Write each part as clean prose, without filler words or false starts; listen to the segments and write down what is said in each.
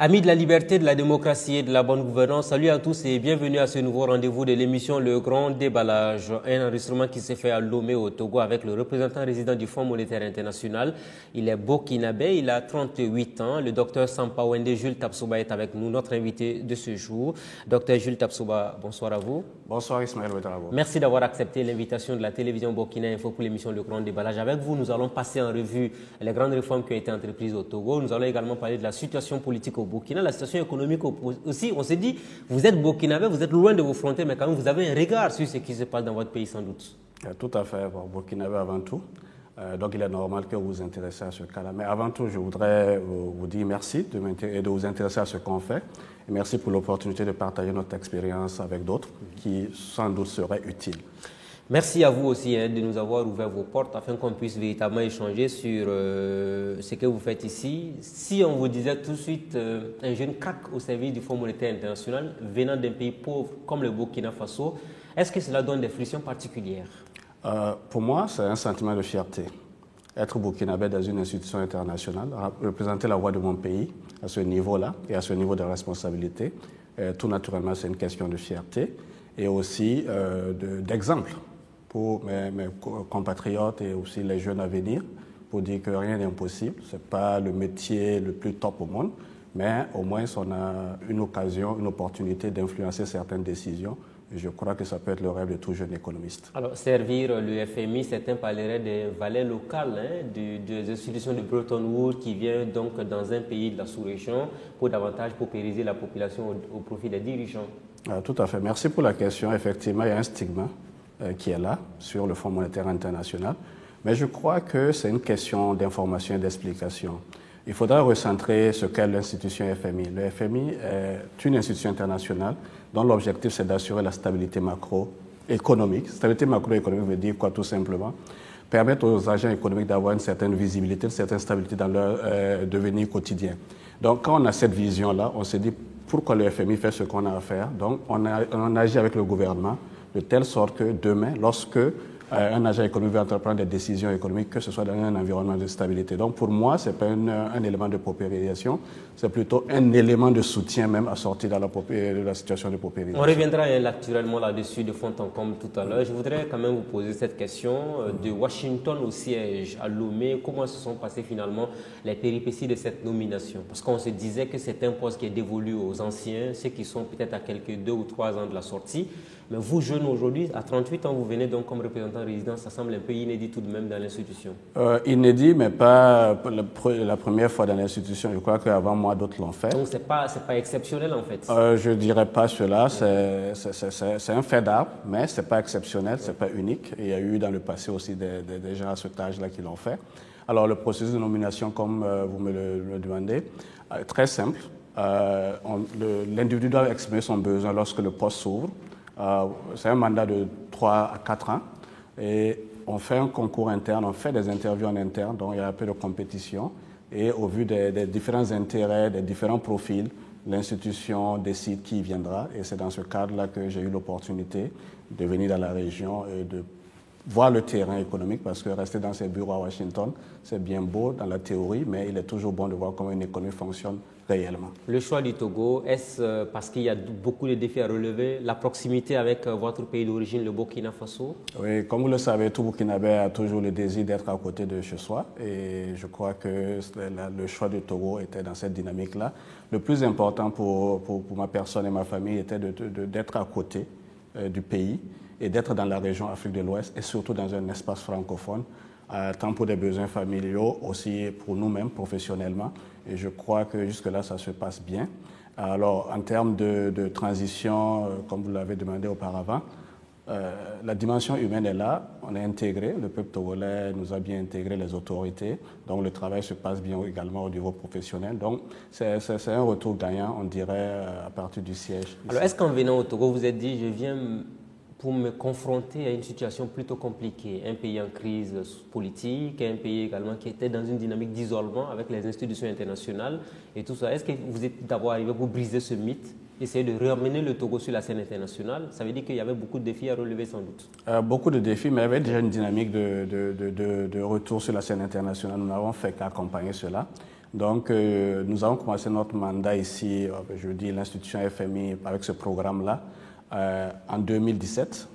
Amis de la liberté, de la démocratie et de la bonne gouvernance, salut à tous et bienvenue à ce nouveau rendez-vous de l'émission Le Grand Déballage, un enregistrement qui s'est fait à Lomé au Togo avec le représentant résident du Fonds monétaire international. Il est burkinabé, il a 38 ans. Le docteur Sampaowende Jules Tapsoba est avec nous, notre invité de ce jour. Docteur Jules Tapsoba, bonsoir à vous. Bonsoir Ismaël Ouedraogo. Merci d'avoir accepté l'invitation de la télévision Burkina Info pour l'émission Le Grand Déballage. Avec vous, nous allons passer en revue les grandes réformes qui ont été entreprises au Togo. Nous allons également parler de la situation politique au Burkina, la situation économique aussi. On s'est dit, vous êtes burkinabé, vous êtes loin de vos frontières, mais quand même vous avez un regard sur ce qui se passe dans votre pays sans doute. Tout à fait, burkinabé avant tout. Donc il est normal que vous vous intéressiez à ce cas-là. Mais avant tout, je voudrais vous dire merci de vous intéresser à ce qu'on fait. Et merci pour l'opportunité de partager notre expérience avec d'autres qui sans doute seraient utiles. Merci à vous aussi de nous avoir ouvert vos portes afin qu'on puisse véritablement échanger sur ce que vous faites ici. Si on vous disait tout de suite un jeune crack au service du Fonds monétaire international venant d'un pays pauvre comme le Burkina Faso, est-ce que cela donne des frictions particulières? Pour moi, c'est un sentiment de fierté. Être burkinabé dans une institution internationale, représenter la voix de mon pays à ce niveau-là et à ce niveau de responsabilité, tout naturellement, c'est une question de fierté et aussi d'exemple pour mes compatriotes et aussi les jeunes à venir, pour dire que rien n'est impossible. Ce n'est pas le métier le plus top au monde, mais au moins on a une occasion, une opportunité d'influencer certaines décisions. Et je crois que ça peut être le rêve de tout jeune économiste. Alors, servir le FMI, certains parleraient des valeurs locales, des institutions de Bretton Woods qui viennent donc dans un pays de la sous-région pour davantage paupériser la population au profit des dirigeants. Tout à fait. Merci pour la question. Effectivement, il y a un stigma qui est là sur le Fonds monétaire international. Mais je crois que c'est une question d'information et d'explication. Il faudra recentrer ce qu'est l'institution FMI. Le FMI est une institution internationale dont l'objectif c'est d'assurer la stabilité macroéconomique. Stabilité macroéconomique veut dire quoi tout simplement? Permettre aux agents économiques d'avoir une certaine visibilité, une certaine stabilité dans leur devenir quotidien. Donc quand on a cette vision-là, on s'est dit pourquoi le FMI fait ce qu'on a à faire. Donc on agit avec le gouvernement de telle sorte que demain, lorsque un agent économique va entreprendre des décisions économiques, que ce soit dans un environnement de stabilité. Donc pour moi, ce n'est pas un élément de paupérisation, c'est plutôt un élément de soutien même à sortir de la situation de paupérisation. On reviendra naturellement là-dessus de fond en comble tout à l'heure. Je voudrais quand même vous poser cette question. De Washington au siège à Lomé, comment se sont passées finalement les péripéties de cette nomination? Parce qu'on se disait que c'est un poste qui est dévolu aux anciens, ceux qui sont peut-être à quelques 2 ou 3 ans de la sortie. Mais vous, jeunes aujourd'hui, à 38 ans, vous venez donc comme représentant résident, ça semble un peu inédit tout de même dans l'institution. Inédit, mais pas la première fois dans l'institution. Je crois qu'avant moi, d'autres l'ont fait. Donc, ce n'est pas exceptionnel en fait? Je ne dirais pas cela. C'est un fait d'art, mais ce n'est pas exceptionnel, ce n'est pas unique. Et il y a eu dans le passé aussi des gens à cet âge-là qui l'ont fait. Alors, le processus de nomination, comme vous me le demandez, très simple. L'individu doit exprimer son besoin lorsque le poste s'ouvre. C'est un mandat de 3 à 4 ans et on fait un concours interne, on fait des interviews en interne, donc il y a un peu de compétition et au vu des différents intérêts, des différents profils, l'institution décide qui viendra et c'est dans ce cadre-là que j'ai eu l'opportunité de venir dans la région et de voir le terrain économique parce que rester dans ses bureaux à Washington, c'est bien beau dans la théorie, mais il est toujours bon de voir comment une économie fonctionne réellement. Le choix du Togo, est-ce parce qu'il y a beaucoup de défis à relever, la proximité avec votre pays d'origine, le Burkina Faso? Oui, comme vous le savez, tout Burkinabé a toujours le désir d'être à côté de chez soi et je crois que le choix du Togo était dans cette dynamique-là. Le plus important pour ma personne et ma famille était d'être à côté du pays et d'être dans la région Afrique de l'Ouest et surtout dans un espace francophone, tant pour des besoins familiaux, aussi pour nous-mêmes professionnellement. Et je crois que jusque-là, ça se passe bien. Alors, en termes de transition, comme vous l'avez demandé auparavant, la dimension humaine est là, on est intégré, le peuple togolais nous a bien intégré, les autorités, donc le travail se passe bien également au niveau professionnel. Donc c'est un retour gagnant, on dirait, à partir du siège. Alors est-ce qu'en venant au Togo, vous êtes dit, je viens pour me confronter à une situation plutôt compliquée. Un pays en crise politique, un pays également qui était dans une dynamique d'isolement avec les institutions internationales et tout ça. Est-ce que vous êtes d'abord arrivé pour briser ce mythe, essayer de ramener le Togo sur la scène internationale? Ça veut dire qu'il y avait beaucoup de défis à relever sans doute. Beaucoup de défis, mais il y avait déjà une dynamique de retour sur la scène internationale. Nous n'avons fait qu'accompagner cela. Donc, nous avons commencé notre mandat ici, je dis l'institution FMI, avec ce programme-là, en 2017,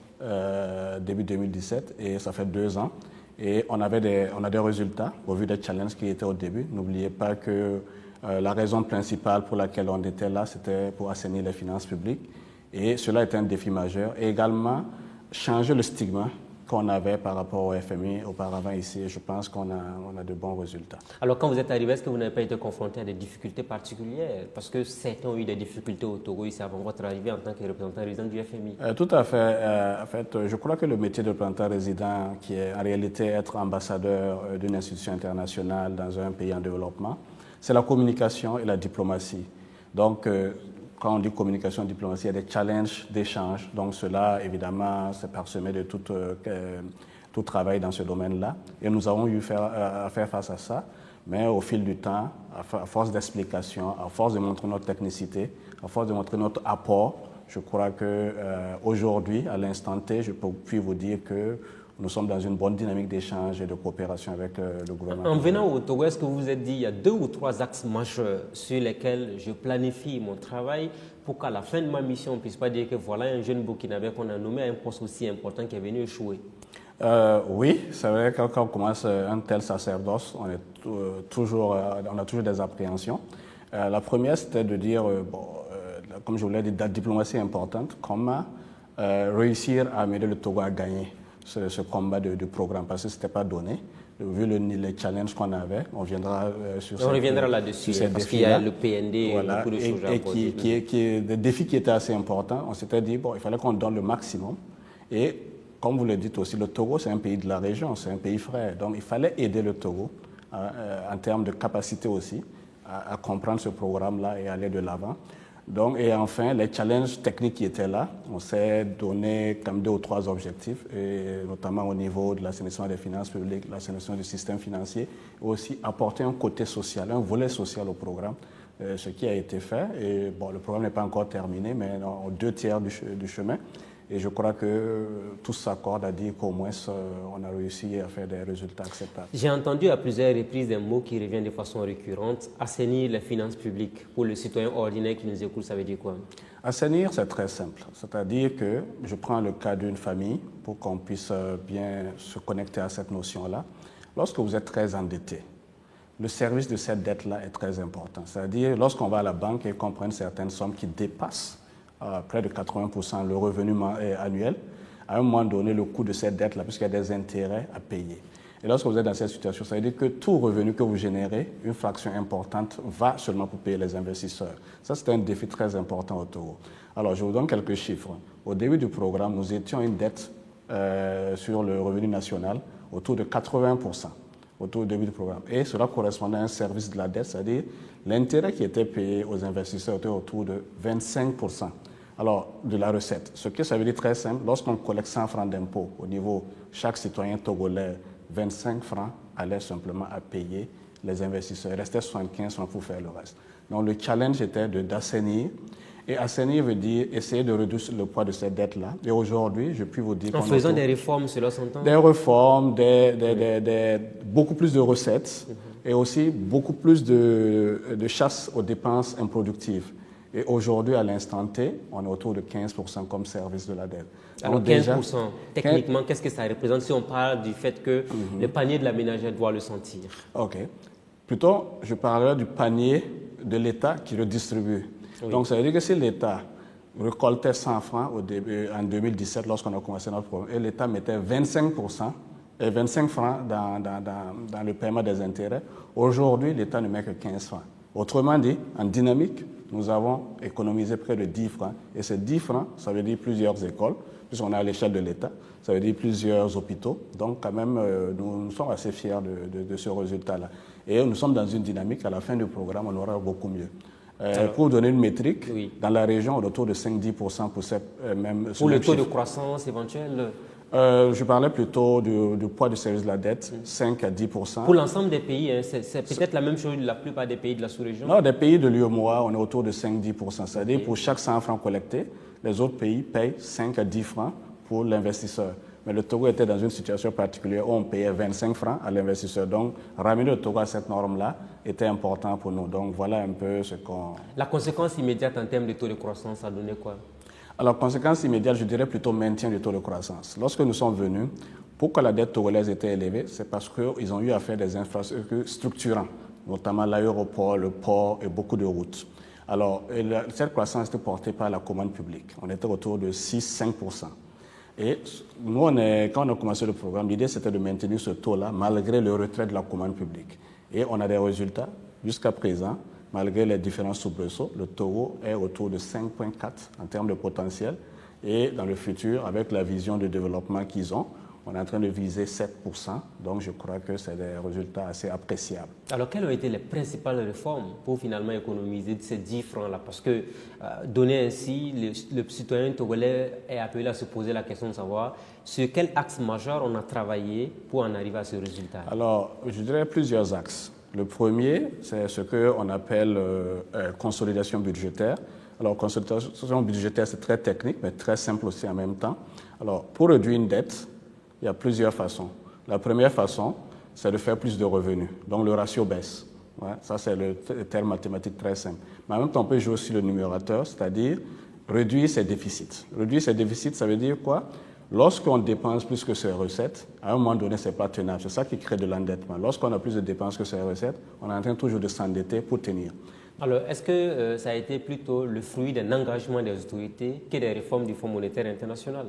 début 2017, et ça fait 2 ans. Et on a des résultats au vu des challenges qui étaient au début. N'oubliez pas que la raison principale pour laquelle on était là, c'était pour assainir les finances publiques. Et cela était un défi majeur. Et également, changer le stigma qu'on avait par rapport au FMI auparavant ici. Et je pense qu'on a de bons résultats. Alors, quand vous êtes arrivé, est-ce que vous n'avez pas été confronté à des difficultés particulières? Parce que certains ont eu des difficultés au Togo ici avant votre arrivée en tant que représentant résident du FMI. Tout à fait. En fait, je crois que le métier de représentant résident, qui est en réalité être ambassadeur d'une institution internationale dans un pays en développement, c'est la communication et la diplomatie. Donc, quand on dit communication et diplomatie, il y a des challenges d'échange. Donc cela, évidemment, c'est parsemé de tout travail dans ce domaine-là. Et nous avons eu à faire face à ça. Mais au fil du temps, à force d'explications, à force de montrer notre technicité, à force de montrer notre apport, je crois qu'aujourd'hui, à l'instant T, je puis vous dire que nous sommes dans une bonne dynamique d'échange et de coopération avec le gouvernement. En venant au Togo, est-ce que vous vous êtes dit il y a 2 ou 3 axes majeurs sur lesquels je planifie mon travail pour qu'à la fin de ma mission, on ne puisse pas dire que voilà un jeune Burkinabé qu'on a nommé à un poste aussi important qui est venu échouer? Oui, c'est vrai que quand on commence un tel sacerdoce, on a toujours des appréhensions. La première, c'était de dire, comme je vous l'ai dit, la diplomatie est importante. Comment réussir à amener le Togo à gagner ce combat de programme, parce que ce n'était pas donné. Vu les challenges qu'on avait, on reviendra on reviendra là-dessus, parce qu'il y a le PND voilà, et beaucoup de choses à aborder. Et des défis qui étaient assez importants. On s'était dit, il fallait qu'on donne le maximum. Et comme vous le dites aussi, le Togo, c'est un pays de la région, c'est un pays frère. Donc il fallait aider le Togo en termes de capacité aussi à comprendre ce programme-là et aller de l'avant. Donc, et enfin, les challenges techniques qui étaient là, on s'est donné comme 2 ou 3 objectifs, et notamment au niveau de l'assainissement des finances publiques, l'assainissement du système financier, et aussi apporter un côté social, un volet social au programme, ce qui a été fait. Et bon, le programme n'est pas encore terminé, mais aux 2 tiers du chemin. Et je crois que tous s'accordent à dire qu'au moins on a réussi à faire des résultats acceptables. J'ai entendu à plusieurs reprises des mots qui reviennent de façon récurrente. Assainir les finances publiques. Pour le citoyen ordinaire qui nous écoute, ça veut dire quoi? Assainir, c'est très simple. C'est-à-dire que je prends le cas d'une famille pour qu'on puisse bien se connecter à cette notion-là. Lorsque vous êtes très endetté, le service de cette dette-là est très important. C'est-à-dire lorsqu'on va à la banque et qu'on prend certaines sommes qui dépassent près de 80% le revenu annuel, à un moment donné, le coût de cette dette-là, puisqu'il y a des intérêts à payer. Et lorsque vous êtes dans cette situation, ça veut dire que tout revenu que vous générez, une fraction importante, va seulement pour payer les investisseurs. Ça, c'est un défi très important au Togo. Alors, je vous donne quelques chiffres. Au début du programme, nous étions une dette sur le revenu national autour de 80%. Au début du programme. Et cela correspondait à un service de la dette, c'est-à-dire l'intérêt qui était payé aux investisseurs était autour de 25%. Alors, de la recette. Ce que ça veut dire très simple, lorsqu'on collecte 100 francs d'impôts au niveau chaque citoyen togolais, 25 francs allaient simplement à payer les investisseurs. Il restait 75 francs pour faire le reste. Donc, le challenge était d'assainir. Et assainir veut dire essayer de réduire le poids de cette dette-là. Et aujourd'hui, je puis vous dire... En faisant des réformes, cela s'entend? Des réformes, beaucoup plus de recettes et aussi beaucoup plus de chasse aux dépenses improductives. Et aujourd'hui, à l'instant T, on est autour de 15% comme service de la dette. Alors 15%, techniquement, qu'est-ce que ça représente si on parle du fait que le panier de la ménagère doit le sentir? OK. Plutôt, je parlerai du panier de l'État qui le distribue. Oui. Donc, ça veut dire que si l'État récoltait 100 francs en 2017, lorsqu'on a commencé notre programme, et l'État mettait 25 francs dans le paiement des intérêts, aujourd'hui, l'État ne met que 15 francs. Autrement dit, en dynamique, nous avons économisé près de 10 francs. Et ces 10 francs, ça veut dire plusieurs écoles, puisqu'on est à l'échelle de l'État, ça veut dire plusieurs hôpitaux. Donc, quand même, nous sommes assez fiers de ce résultat-là. Et nous sommes dans une dynamique, à la fin du programme, on aura beaucoup mieux. Pour donner une métrique, oui. dans la région, on est autour de 5-10% pour cette même. Pour le taux de croissance éventuel? Je parlais plutôt du poids du service de la dette, 5 à 10%. Pour l'ensemble des pays, hein, c'est peut-être la même chose de la plupart des pays de la sous-région? Non, des pays de l'UEMOA, on est autour de 5-10%. C'est-à-dire pour chaque 100 francs collectés, les autres pays payent 5 à 10 francs pour l'investisseur. Mais le Togo était dans une situation particulière où on payait 25 francs à l'investisseur. Donc, ramener le Togo à cette norme-là était important pour nous. Donc, voilà un peu ce qu'on... La conséquence immédiate en termes de taux de croissance a donné quoi? Alors, conséquence immédiate, je dirais plutôt maintien du taux de croissance. Lorsque nous sommes venus, pourquoi la dette togolaise était élevée? C'est parce qu'ils ont eu à faire des infrastructures structurantes, notamment l'aéroport, le port et beaucoup de routes. Alors, cette croissance était portée par la commande publique. On était autour de 6-5%. Et nous, quand on a commencé le programme, l'idée c'était de maintenir ce taux-là malgré le retrait de la commande publique. Et on a des résultats. Jusqu'à présent, malgré les différents soubresauts, le Togo est autour de 5,4 en termes de potentiel. Et dans le futur, avec la vision de développement qu'ils ont, on est en train de viser 7%. Donc je crois que c'est des résultats assez appréciables. Alors quelles ont été les principales réformes pour finalement économiser ces 10 francs-là? Parce que donner ainsi, le citoyen togolais est appelé à se poser la question de savoir sur quel axe majeur on a travaillé pour en arriver à ce résultat. Alors je dirais plusieurs axes. Le premier, c'est ce qu'on appelle consolidation budgétaire. Alors, consolidation budgétaire, c'est très technique, mais très simple aussi en même temps. Alors, pour réduire une dette, il y a plusieurs façons. La première façon, c'est de faire plus de revenus. Donc, le ratio baisse. Ouais, ça, c'est le terme mathématique très simple. Mais en même temps, on peut jouer aussi le numérateur, c'est-à-dire réduire ses déficits. Réduire ses déficits, ça veut dire quoi? Lorsqu'on dépense plus que ses recettes, à un moment donné, ce n'est pas tenable. C'est ça qui crée de l'endettement. Lorsqu'on a plus de dépenses que ses recettes, on est en train toujours de s'endetter pour tenir. Alors, est-ce que ça a été plutôt le fruit d'un engagement des autorités que des réformes du Fonds monétaire international?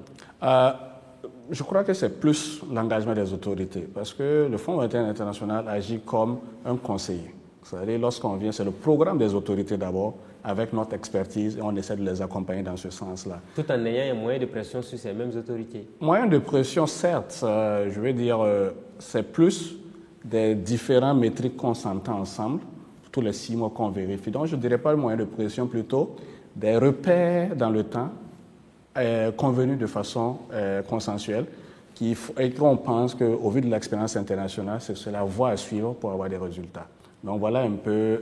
Je crois que c'est plus l'engagement des autorités, parce que le Fonds monétaire international agit comme un conseiller. C'est-à-dire, lorsqu'on vient, c'est le programme des autorités d'abord, avec notre expertise, et on essaie de les accompagner dans ce sens-là. Tout en ayant un moyen de pression sur ces mêmes autorités? Moyen de pression, certes, je veux dire, c'est plus des différents métriques qu'on s'entend ensemble, tous les 6 mois qu'on vérifie. Donc, je ne dirais pas le moyen de pression, plutôt des repères dans le temps, convenus de façon consensuelle, et qu'on pense qu'au vu de l'expérience internationale, c'est la voie à suivre pour avoir des résultats. Donc, voilà un peu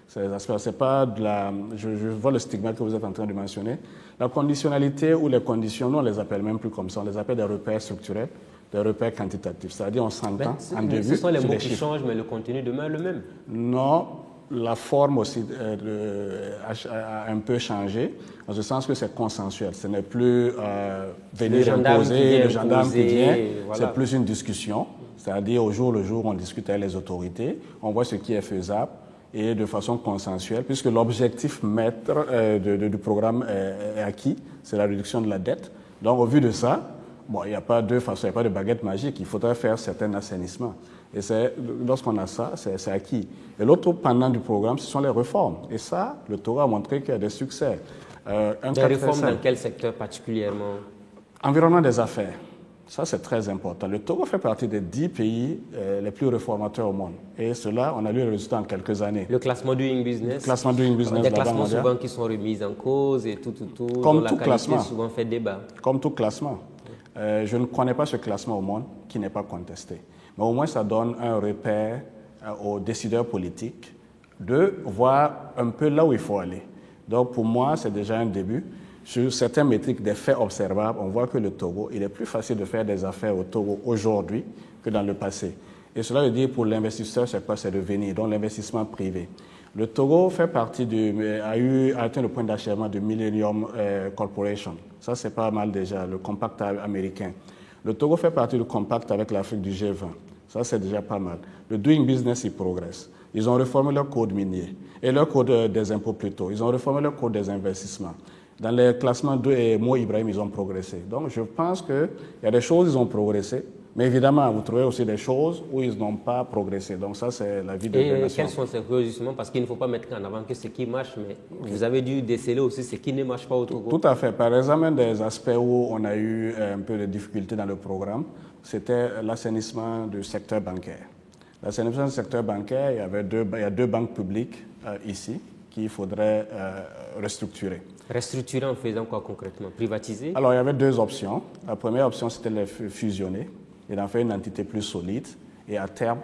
ces aspects. C'est pas de la... Je vois le stigmate que vous êtes en train de mentionner. La conditionnalité ou les conditions, nous, on les appelle même plus comme ça. On les appelle des repères structurels, des repères quantitatifs. C'est-à-dire, on s'entend en début. Ce sont les mots qui changent, mais le contenu demeure le même. Non, la forme aussi a un peu changé, en ce sens que c'est consensuel. Ce n'est plus venir imposer, le gendarme qui vient, voilà. C'est plus une discussion. C'est-à-dire, au jour le jour, on discute avec les autorités, on voit ce qui est faisable, et de façon consensuelle, puisque l'objectif maître du programme est acquis, c'est la réduction de la dette. Donc, au vu de ça, bon, il n'y a pas de façon, il n'y a pas de baguette magique, il faudrait faire certains assainissements. Et lorsqu'on a ça, c'est acquis. Et l'autre pendant du programme, ce sont les réformes. Et ça, le Togo a montré qu'il y a des succès. Des réformes dans quel secteur particulièrement? Environnement des affaires. Ça, c'est très important. Le Togo fait partie des 10 pays les plus réformateurs au monde. Et cela, on a eu le résultat en quelques années. Le classement Doing Business. Le classement Doing Business. Des classements souvent qui sont remis en cause et tout. Comme tout classement. Souvent fait débat. Comme tout classement. Je ne connais pas ce classement au monde qui n'est pas contesté. Mais au moins, ça donne un repère aux décideurs politiques de voir un peu là où il faut aller. Donc, pour moi, c'est déjà un début. Sur certaines métriques, des faits observables, on voit que le Togo, il est plus facile de faire des affaires au Togo aujourd'hui que dans le passé. Et cela veut dire pour l'investisseur, c'est quoi? C'est de venir, donc l'investissement privé. Le Togo fait partie a atteint le point d'achèvement du Millennium Corporation. Ça, c'est pas mal déjà, le compact américain. Le Togo fait partie du compact avec l'Afrique du G20. Ça, c'est déjà pas mal. Le Doing Business, il progresse. Ils ont réformé leur code minier et leur code des impôts plutôt. Ils ont réformé leur code des investissements. Dans les classements de Mo Ibrahim, ils ont progressé. Donc, je pense qu'il y a des choses, ils ont progressé. Mais évidemment, vous trouvez aussi des choses où ils n'ont pas progressé. Donc, ça, c'est la vie de la nation. Et quelles sont ces choses, justement? Parce qu'il ne faut pas mettre en avant que ce qui marche, mais vous avez dû déceler aussi ce qui ne marche pas au Togo. Tout à fait. Par exemple, un des aspects où on a eu un peu de difficultés dans le programme, c'était l'assainissement du secteur bancaire. L'assainissement du secteur bancaire, il y a 2 banques publiques ici, qu'il faudrait restructurer. Restructurer en faisant quoi concrètement? Privatiser? Alors, il y avait deux options. La première option, c'était de les fusionner et d'en faire une entité plus solide et à terme,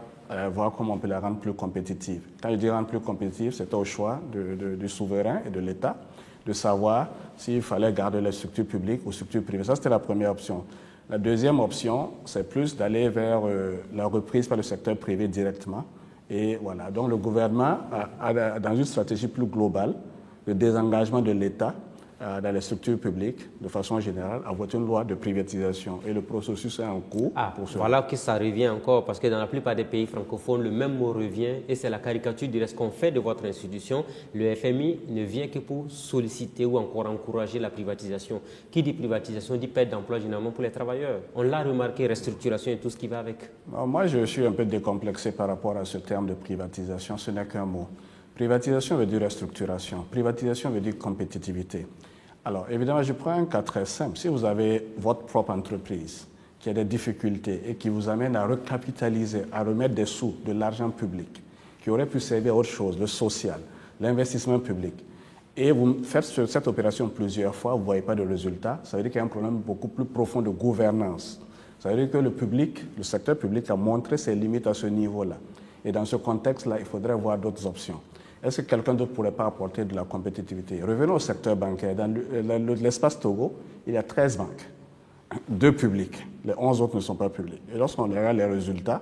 voir comment on peut la rendre plus compétitive. Quand je dis rendre plus compétitive, c'était au choix du souverain et de l'État de savoir s'il fallait garder les structures publiques ou structures privées. Ça, c'était la première option. La deuxième option, c'est plus d'aller vers la reprise par le secteur privé directement. Et voilà, donc le gouvernement a dans une stratégie plus globale, le désengagement de l'État dans les structures publiques, de façon générale, a voté une loi de privatisation. Et le processus est en cours. Voilà que ça revient encore, parce que dans la plupart des pays francophones, le même mot revient, et c'est la caricature du reste qu'on fait de votre institution. Le FMI ne vient que pour solliciter ou encore encourager la privatisation. Qui dit privatisation dit perte d'emploi généralement pour les travailleurs. On l'a remarqué, restructuration et tout ce qui va avec. Alors, moi, je suis un peu décomplexé par rapport à ce terme de privatisation. Ce n'est qu'un mot. Privatisation veut dire restructuration. Privatisation veut dire compétitivité. Alors, évidemment, je prends un cas très simple. Si vous avez votre propre entreprise qui a des difficultés et qui vous amène à recapitaliser, à remettre des sous, de l'argent public, qui aurait pu servir à autre chose, le social, l'investissement public, et vous faites cette opération plusieurs fois, vous ne voyez pas de résultat, ça veut dire qu'il y a un problème beaucoup plus profond de gouvernance. Ça veut dire que le secteur public a montré ses limites à ce niveau-là. Et dans ce contexte-là, il faudrait voir d'autres options. Est-ce que quelqu'un d'autre ne pourrait pas apporter de la compétitivité? Revenons au secteur bancaire. Dans l'espace Togo, il y a 13 banques, 2 publiques. Les 11 autres ne sont pas publiques. Et lorsqu'on regarde les résultats,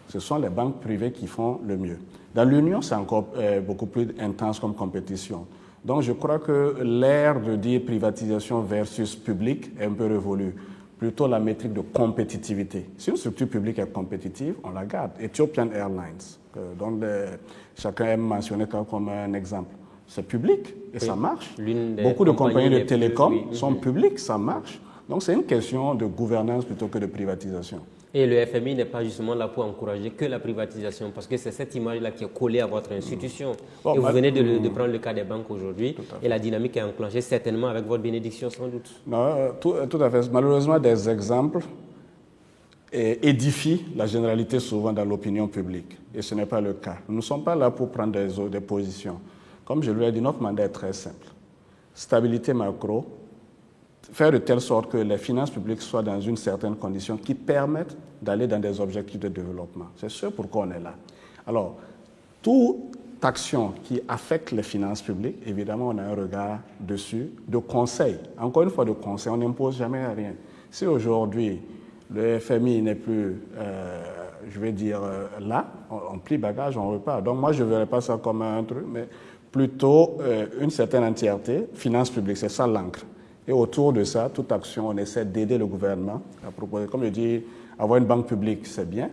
ce sont les banques privées qui font le mieux. Dans l'Union, c'est encore beaucoup plus intense comme compétition. Donc je crois que l'ère de dire privatisation versus public est un peu révolue. Plutôt la métrique de compétitivité. Si une structure publique est compétitive, on la garde. Ethiopian Airlines, dont chacun aime mentionner comme un exemple. C'est public et ça marche. Beaucoup de compagnies de télécom sont publiques, ça marche. Donc c'est une question de gouvernance plutôt que de privatisation. Et le FMI n'est pas justement là pour encourager que la privatisation, parce que c'est cette image-là qui est collée à votre institution. Bon, et vous venez de prendre le cas des banques aujourd'hui, et la dynamique est enclenchée certainement avec votre bénédiction sans doute. Non, tout à fait. Malheureusement, des exemples édifient la généralité souvent dans l'opinion publique, et ce n'est pas le cas. Nous ne sommes pas là pour prendre des positions. Comme je lui ai dit, notre mandat est très simple. Stabilité macro, faire de telle sorte que les finances publiques soient dans une certaine condition qui permettent d'aller dans des objectifs de développement. C'est ce pourquoi on est là. Alors, toute action qui affecte les finances publiques, évidemment, on a un regard dessus, de conseil. Encore une fois, de conseil, on n'impose jamais rien. Si aujourd'hui, le FMI n'est plus, là, on plie bagage, on repart. Donc moi, je ne verrais pas ça comme un truc, mais plutôt une certaine entièreté, finances publiques, c'est ça l'encre. Et autour de ça, toute action, on essaie d'aider le gouvernement à proposer. Comme je dis, avoir une banque publique, c'est bien.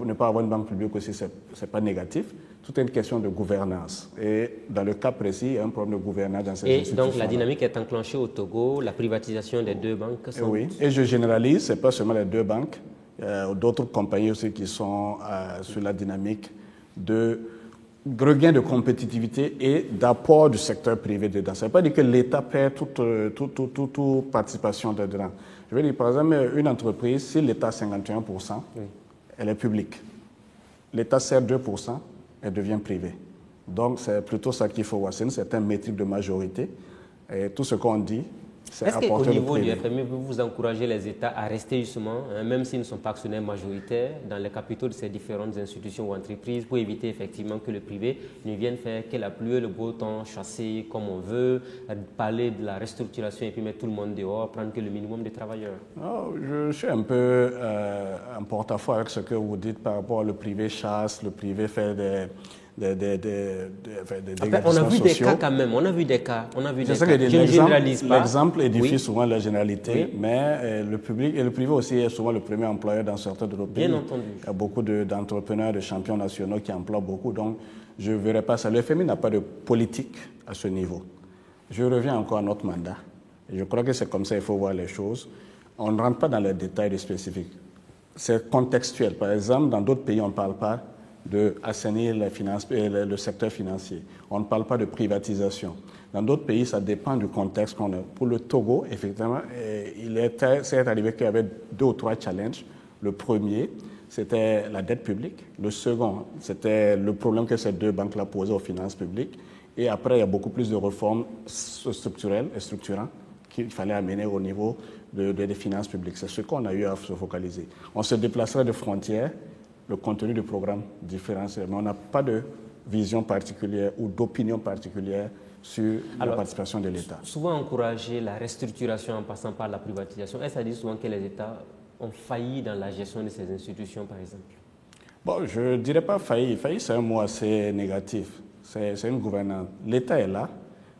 Ne pas avoir une banque publique aussi, ce n'est pas négatif. Tout est une question de gouvernance. Et dans le cas précis, il y a un problème de gouvernance dans ces institutions. Et donc, la dynamique est enclenchée au Togo, la privatisation des 2 banques. Oui, et je généralise, ce n'est pas seulement les 2 banques. Il y a d'autres compagnies aussi qui sont sur la dynamique de regain de compétitivité et d'apport du secteur privé dedans. Ça ne veut pas dire que l'État perd toute participation dedans. Je veux dire, par exemple, une entreprise, si l'État a 51%, elle est publique. L'État sert 2%, elle devient privée. Donc, c'est plutôt ça qu'il faut voir. C'est une certaine métrique de majorité. Et tout ce qu'on dit, c'est apporter le privé. Est-ce qu'au niveau du FMI, vous encouragez les États à rester justement, même s'ils ne sont pas actionnaires majoritaires, dans les capitaux de ces différentes institutions ou entreprises pour éviter effectivement que le privé ne vienne faire que la pluie et le beau temps, chasser comme on veut, parler de la restructuration et puis mettre tout le monde dehors, prendre que le minimum de travailleurs? Non, je suis un peu en porte-à-faux avec ce que vous dites par rapport au privé chasse, le privé fait des on a vu des cas quand même, on a vu des cas. L'exemple édifie souvent la généralité, mais le public et le privé aussi est souvent le premier employeur dans certains de nos pays. Bien entendu. Il y a beaucoup d'entrepreneurs, de champions nationaux qui emploient beaucoup, donc je ne verrai pas ça. Le FMI n'a pas de politique à ce niveau. Je reviens encore à notre mandat. Je crois que c'est comme ça qu'il faut voir les choses. On ne rentre pas dans les détails spécifiques. C'est contextuel. Par exemple, dans d'autres pays, on ne parle pas d'assainir le secteur financier. On ne parle pas de privatisation. Dans d'autres pays, ça dépend du contexte qu'on a. Pour le Togo, effectivement, c'est arrivé qu'il y avait 2 ou 3 challenges. Le premier, c'était la dette publique. Le second, c'était le problème que ces 2 banques-là posaient aux finances publiques. Et après, il y a beaucoup plus de réformes structurelles et structurantes qu'il fallait amener au niveau des finances publiques. C'est ce qu'on a eu à se focaliser. On se déplacerait de frontières, le contenu du programme différentiel, mais on n'a pas de vision particulière ou d'opinion particulière sur la participation de l'État. Souvent encourager la restructuration en passant par la privatisation, est-ce à dire souvent que les États ont failli dans la gestion de ces institutions, par exemple? Bon, je ne dirais pas failli. Failli, c'est un mot assez négatif. C'est une gouvernance. L'État est là,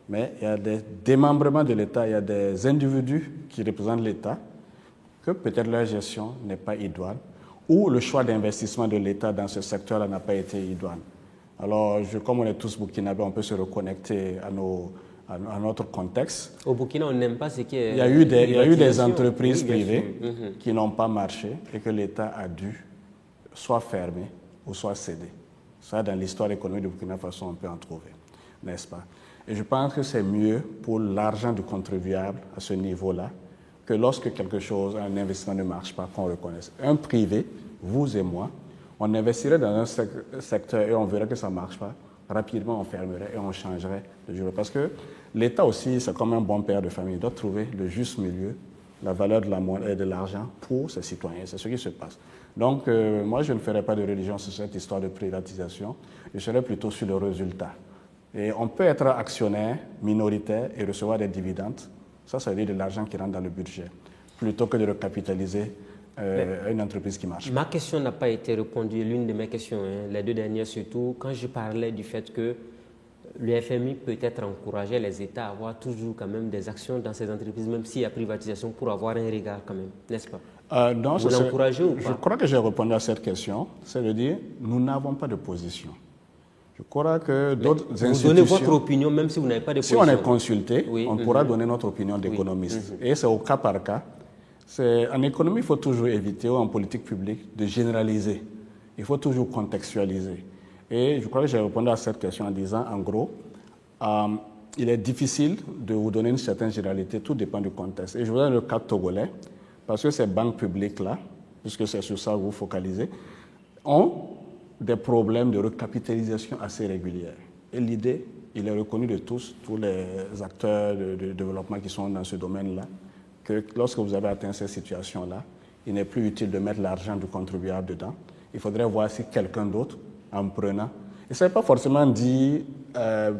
mais il y a des démembrements de l'État, il y a des individus qui représentent l'État, que peut-être leur gestion n'est pas idoine, ou le choix d'investissement de l'État dans ce secteur-là n'a pas été idoine. Alors, comme on est tous burkinabés, on peut se reconnecter à notre contexte. Au Burkina, on n'aime pas ce qui est... Il y a eu des entreprises privées qui n'ont pas marché et que l'État a dû soit fermer ou soit céder. Ça, dans l'histoire économique du Burkina Faso, on peut en trouver, n'est-ce pas? Et je pense que c'est mieux pour l'argent du contribuable à ce niveau-là que lorsque quelque chose, un investissement ne marche pas, qu'on reconnaisse. Un privé, vous et moi, on investirait dans un secteur et on verrait que ça ne marche pas. Rapidement, on fermerait et on changerait de jour. Parce que l'État aussi, c'est comme un bon père de famille. Il doit trouver le juste milieu, la valeur de la monnaie et de l'argent pour ses citoyens. C'est ce qui se passe. Donc, moi, je ne ferai pas de religion sur cette histoire de privatisation. Je serai plutôt sur le résultat. Et on peut être actionnaire minoritaire et recevoir des dividendes. Ça veut dire de l'argent qui rentre dans le budget, plutôt que de recapitaliser une entreprise qui marche. Ma question n'a pas été répondue, l'une de mes questions, les deux dernières surtout, quand je parlais du fait que le FMI peut-être encourager les États à avoir toujours quand même des actions dans ces entreprises, même s'il y a privatisation, pour avoir un regard quand même, n'est-ce pas? Non, vous l'encouragez ou pas? Je crois que j'ai répondu à cette question, c'est de dire nous n'avons pas de position. Je crois que d'autres institutions... Vous donnez votre opinion même si vous n'avez pas de position. Si on est consulté, on pourra donner notre opinion d'économiste. Et c'est au cas par cas. En économie, il faut toujours éviter, ou en politique publique, de généraliser. Il faut toujours contextualiser. Et je crois que j'ai répondu à cette question en disant, en gros, il est difficile de vous donner une certaine généralité, tout dépend du contexte. Et je vous donne le cas togolais, parce que ces banques publiques-là, puisque c'est sur ça que vous focalisez, ont des problèmes de recapitalisation assez régulières. Et l'idée, il est reconnu de tous les acteurs de développement qui sont dans ce domaine-là, que lorsque vous avez atteint cette situation-là, il n'est plus utile de mettre l'argent du contribuable dedans. Il faudrait voir si quelqu'un d'autre, en prenant... Et ça ne veut pas forcément dire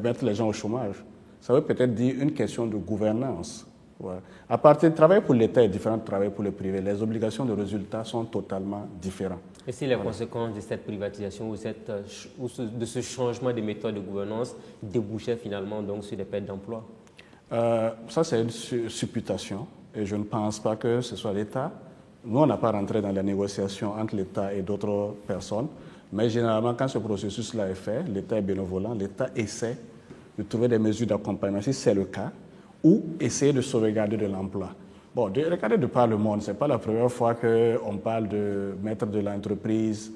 mettre les gens au chômage. Ça veut peut-être dire une question de gouvernance. Ouais. À partir de travailler pour l'État est différent de travailler pour le privé. Les obligations de résultat sont totalement différentes. Et si les conséquences de cette privatisation ou de ce changement de méthode de gouvernance débouchaient finalement donc sur des pertes d'emplois? Ça, c'est une supputation. Et je ne pense pas que ce soit l'État. Nous, on n'a pas rentré dans la négociation entre l'État et d'autres personnes. Mais généralement, quand ce processus-là est fait, l'État est bénévolant, l'État essaie de trouver des mesures d'accompagnement, si c'est le cas, ou essayer de sauvegarder de l'emploi. Bon, regardez de par le monde, ce n'est pas la première fois qu'on parle de mettre de l'entreprise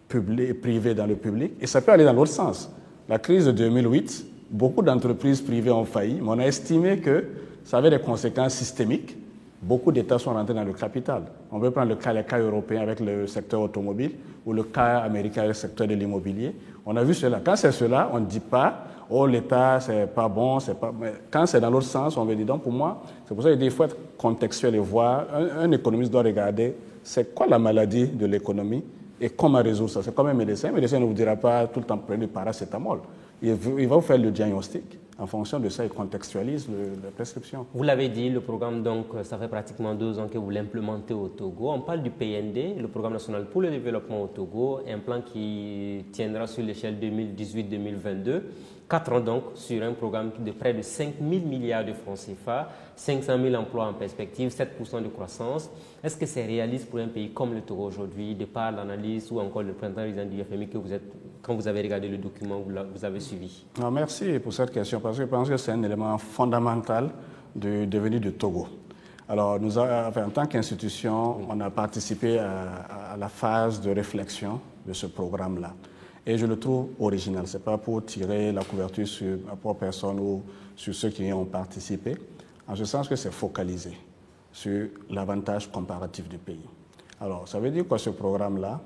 privée dans le public, et ça peut aller dans l'autre sens. La crise de 2008, beaucoup d'entreprises privées ont failli, mais on a estimé que ça avait des conséquences systémiques. Beaucoup d'États sont rentrés dans le capital. On peut prendre les cas européens avec le secteur automobile ou le cas américain avec le secteur de l'immobilier. On a vu cela. Quand c'est cela, on ne dit pas « Oh, l'État, c'est pas bon, c'est pas... » Mais quand c'est dans l'autre sens, on veut dire. Donc, pour moi, c'est pour ça qu'il faut être contextuel et voir. Un économiste doit regarder c'est quoi la maladie de l'économie et comment résoudre ça. C'est comme un médecin. Un médecin ne vous dira pas tout le temps prenez du paracétamol. Il va vous faire le diagnostic. En fonction de ça, il contextualise la prescription. Vous l'avez dit, le programme, donc, ça fait pratiquement 2 ans que vous l'implémentez au Togo. On parle du PND, le Programme national pour le développement au Togo, un plan qui tiendra sur l'échelle 2018-2022. 4 ans donc sur un programme de près de 5 000 milliards de francs CFA, 500 000 emplois en perspective, 7% de croissance. Est-ce que c'est réaliste pour un pays comme le Togo aujourd'hui, de par l'analyse ou encore le président du FMI que vous êtes, quand vous avez regardé le document, vous avez suivi? Non, merci pour cette question, parce que je pense que c'est un élément fondamental du devenir du Togo. Alors, en tant qu'institution, on a participé à la phase de réflexion de ce programme-là. Et je le trouve original. Ce n'est pas pour tirer la couverture sur ma propre personne ou sur ceux qui y ont participé, en ce sens que c'est focalisé sur l'avantage comparatif du pays. Alors, ça veut dire quoi ce programme-là?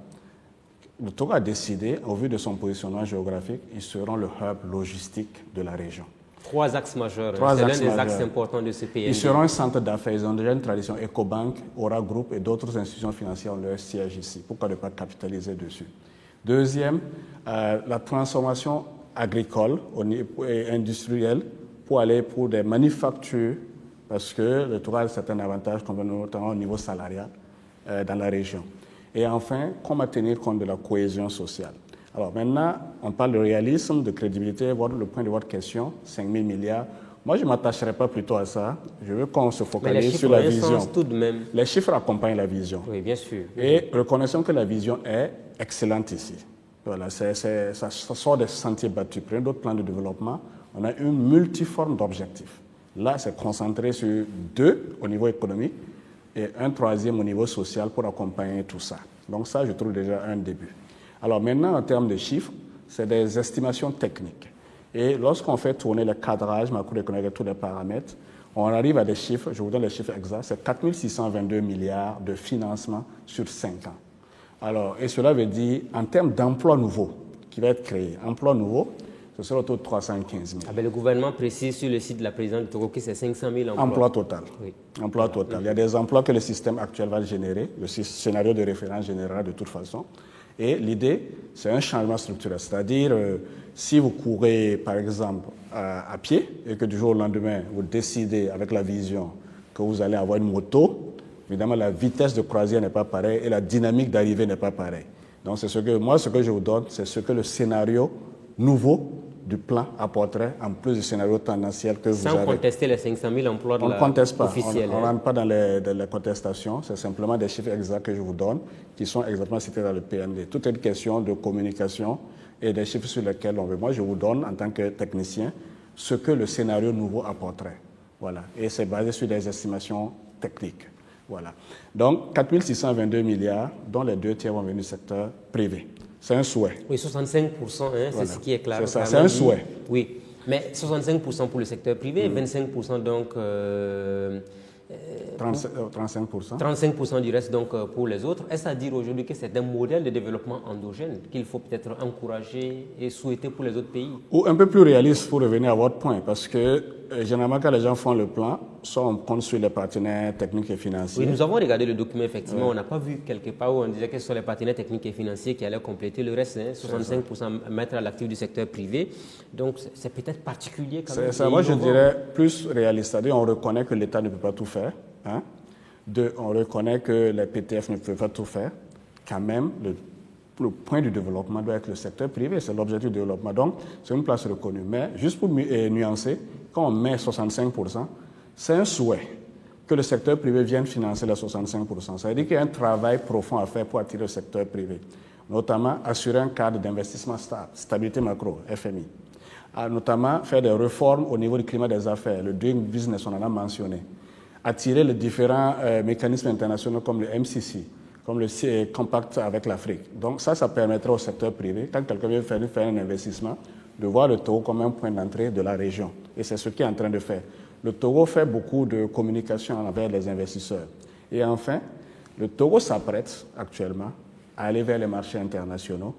le Togo a décidé, au vu de son positionnement géographique, ils seront le hub logistique de la région. 3 axes majeurs, c'est l'un des axes importants de ce pays. Ils seront un centre d'affaires, ils ont déjà une tradition. Ecobank, Aura Group et d'autres institutions financières ont leur siège ici. Pourquoi ne pas capitaliser dessus? Deuxième, la transformation agricole et industrielle pour aller pour des manufactures, parce que le Togo a certains avantages, notamment au niveau salarial dans la région. Et enfin, comment tenir compte de la cohésion sociale. Alors maintenant, on parle de réalisme, de crédibilité, le point de votre question, 5 000 milliards. Moi, je ne m'attacherai pas plutôt à ça. Je veux qu'on se focalise sur la vision. Tout de même. Les chiffres accompagnent la vision. Oui, bien sûr. Et reconnaissons que la vision est excellente ici. Voilà, ça sort des sentiers battus. Prenez d'autres plans de développement, on a une multiforme d'objectifs. Là, c'est concentré sur 2 au niveau économique et un 3e au niveau social pour accompagner tout ça. Donc ça, je trouve déjà un début. Alors maintenant, en termes de chiffres, c'est des estimations techniques. Et lorsqu'on fait tourner le cadrage macroéconomique et tous les paramètres, on arrive à des chiffres, je vous donne les chiffres exacts, c'est 4 622 milliards de financement sur 5 ans. Alors, et cela veut dire, en termes d'emplois nouveaux qui va être créé, emplois nouveaux, ce sera autour de 315 000. Ah ben, le gouvernement précise sur le site de la présidente de Togo que c'est 500 000 emplois. Emploi total. Oui. Emploi total. Il y a des emplois que le système actuel va générer, le scénario de référence générera de toute façon. Et l'idée, c'est un changement structurel. C'est-à-dire, si vous courez, par exemple, à pied, et que du jour au lendemain, vous décidez, avec la vision, que vous allez avoir une moto, évidemment, la vitesse de croisière n'est pas pareille et la dynamique d'arrivée n'est pas pareille. Donc, c'est ce que je vous donne, c'est ce que le scénario nouveau du plan apporterait, en plus du scénario tendanciel que vous avez. Sans contester les 500 000 emplois de on la ne conteste pas. officielle. On ne rentre pas dans les contestations, c'est simplement des chiffres exacts que je vous donne, qui sont exactement cités dans le PND. Tout est une question de communication et des chiffres sur lesquels on veut. Moi, je vous donne, en tant que technicien, ce que le scénario nouveau apporterait. Voilà. Et c'est basé sur des estimations techniques. Voilà. Donc, 4 622 milliards, dont les 2 tiers vont venir du secteur privé. C'est un souhait. Oui, 65%, voilà. C'est ce qui est clair. C'est ça, c'est un souhait. Oui, mais 65% pour le secteur privé, 25% donc... 35%. 35% du reste donc pour les autres. Est-ce à dire aujourd'hui que c'est un modèle de développement endogène qu'il faut peut-être encourager et souhaiter pour les autres pays? Ou un peu plus réaliste pour revenir à votre point, parce que généralement quand les gens font le plan, soit on compte sur les partenaires techniques et financiers. Oui, nous avons regardé le document, effectivement, on n'a pas vu quelque part où on disait que ce sont les partenaires techniques et financiers qui allaient compléter le reste, 65% mettre à l'actif du secteur privé. Donc c'est peut-être particulier quand même. C'est ça, moi je dirais plus réaliste, c'est-à-dire on reconnaît que l'État ne peut pas tout faire. Hein? 2, on reconnaît que les PTF ne peuvent pas tout faire. Quand même, le point du développement doit être le secteur privé, c'est l'objectif du développement. Donc, c'est une place reconnue. Mais juste pour nuancer, quand on met 65%, c'est un souhait que le secteur privé vienne financer les 65%. Ça veut dire qu'il y a un travail profond à faire pour attirer le secteur privé, notamment assurer un cadre d'investissement stable, stabilité macro, FMI. Notamment faire des réformes au niveau du climat des affaires, le doing business, on en a mentionné. Attirer les différents mécanismes internationaux comme le MCC, comme le Compact avec l'Afrique. Donc ça permettrait au secteur privé, quand quelqu'un veut faire un investissement, de voir le Togo comme un point d'entrée de la région. Et c'est ce qu'il est en train de faire. Le Togo fait beaucoup de communication envers les investisseurs. Et enfin, le Togo s'apprête actuellement à aller vers les marchés internationaux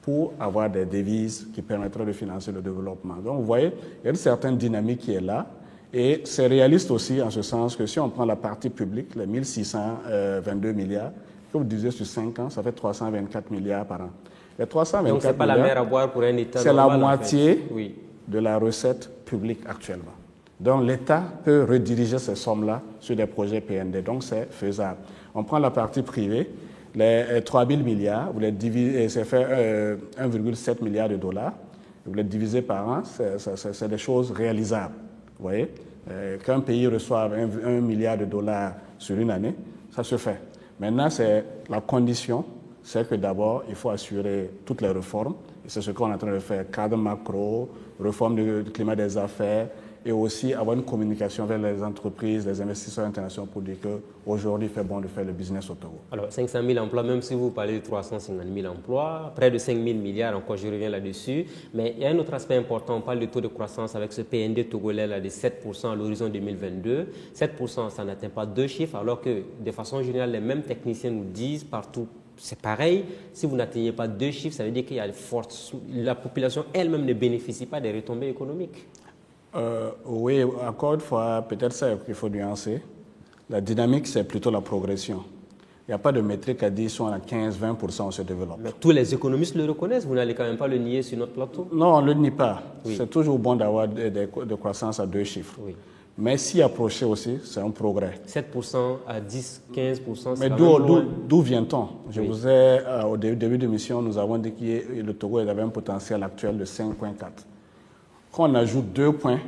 pour avoir des devises qui permettraient de financer le développement. Donc vous voyez, il y a une certaine dynamique qui est là. Et c'est réaliste aussi en ce sens que si on prend la partie publique, les 1622 milliards, que vous divisez sur 5 ans, ça fait 324 milliards par an. Les 324 donc, ce n'est pas la mer à boire pour un État. C'est la moitié en fait. de la recette publique actuellement. Donc l'État peut rediriger ces sommes-là sur des projets PND. Donc c'est faisable. On prend la partie privée, les 3 000 milliards, vous les divisez, ça fait 1,7 milliard de dollars. Vous les divisez par an, c'est des choses réalisables. Vous voyez, qu'un pays reçoive 1 milliard de dollars sur une année, ça se fait. Maintenant, c'est la condition, c'est que d'abord, il faut assurer toutes les réformes. Et c'est ce qu'on est en train de faire, cadre macro, réforme du climat des affaires, et aussi avoir une communication vers les entreprises, les investisseurs internationaux pour dire qu'aujourd'hui, il fait bon de faire le business au Togo. Alors, 500 000 emplois, même si vous parlez de 350 000 emplois, près de 5 000 milliards, encore je reviens là-dessus. Mais il y a un autre aspect important, on parle du taux de croissance avec ce PND togolais là, de 7% à l'horizon 2022. 7%, ça n'atteint pas 2 chiffres, alors que de façon générale, les mêmes techniciens nous disent partout c'est pareil, si vous n'atteignez pas 2 chiffres, ça veut dire qu'il y a la population elle-même ne bénéficie pas des retombées économiques. Oui, encore une fois, peut-être ça qu'il faut nuancer. La dynamique, c'est plutôt la progression. Il n'y a pas de métrique à dire si on a 15-20%, on se développe. Mais tous les économistes le reconnaissent, vous n'allez quand même pas le nier sur notre plateau. Non, on ne le nie pas. Oui. C'est toujours bon d'avoir de croissance à 2 chiffres. Oui. Mais s'y approcher aussi, c'est un progrès. 7% à 10, 15%, c'est Mais quand même loin. d'où vient-on? Je vous ai, au début de l'émission, nous avons dit que le Togo avait un potentiel actuel de 5,4. Quand on ajoute 2 points,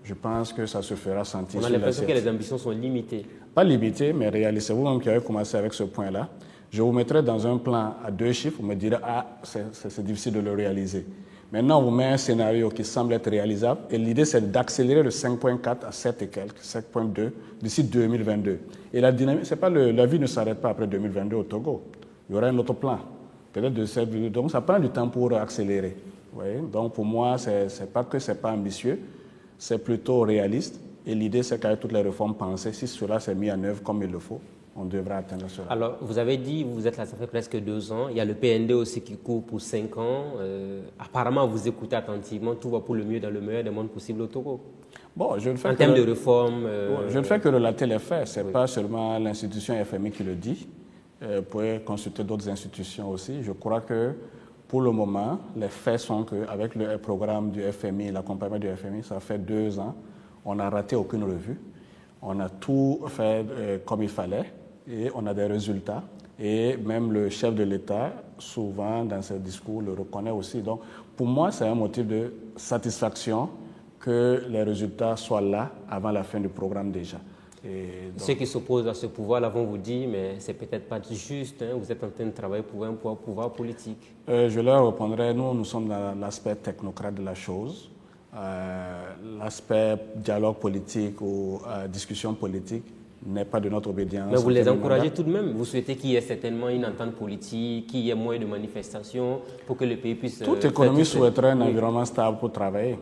je pense que ça se fera sentir. On a l'impression que les ambitions sont limitées. Pas limitées, mais réalisées. Vous-même qui avez commencé avec ce point-là, je vous mettrai dans un plan à 2 chiffres, vous me direz, ah, c'est difficile de le réaliser. Maintenant, on vous met un scénario qui semble être réalisable, et l'idée, c'est d'accélérer de 5,4 à 7 et quelques, 7,2 d'ici 2022. Et la dynamique, c'est pas la vie ne s'arrête pas après 2022 au Togo. Il y aura un autre plan. Peut-être de 7, donc ça prend du temps pour accélérer. Vous voyez? Donc pour moi, c'est pas que c'est pas ambitieux, c'est plutôt réaliste. Et l'idée, c'est qu'avec toutes les réformes pensées, si cela s'est mis en œuvre comme il le faut, on devrait atteindre cela. Alors, vous avez dit, vous êtes là, ça fait presque 2 ans. Il y a le PND aussi qui court pour 5 ans. Apparemment, vous écoutez attentivement. Tout va pour le mieux dans le meilleur des mondes possibles au Togo. Bon, je ne fais en termes de réforme. Je ne fais que relater les faits. Ce n'est pas seulement l'institution FMI qui le dit. Vous pouvez consulter d'autres institutions aussi. Je crois que pour le moment, les faits sont qu'avec le programme du FMI, l'accompagnement du FMI, ça fait 2 ans. On n'a raté aucune revue. On a tout fait comme il fallait et on a des résultats. Et même le chef de l'État, souvent dans ses discours, le reconnaît aussi. Donc, pour moi, c'est un motif de satisfaction que les résultats soient là avant la fin du programme déjà. Et donc, ceux qui s'opposent à ce pouvoir-là vont vous dire, mais c'est peut-être pas juste, hein, vous êtes en train de travailler pour un pouvoir politique. Je leur répondrai, nous sommes dans l'aspect technocrate de la chose. L'aspect dialogue politique ou discussion politique n'est pas de notre obédience. Mais vous les encouragez tout de même. Vous souhaitez qu'il y ait certainement une entente politique, qu'il y ait moins de manifestations pour que le pays puisse... Tout économiste souhaiterait un environnement stable pour travailler.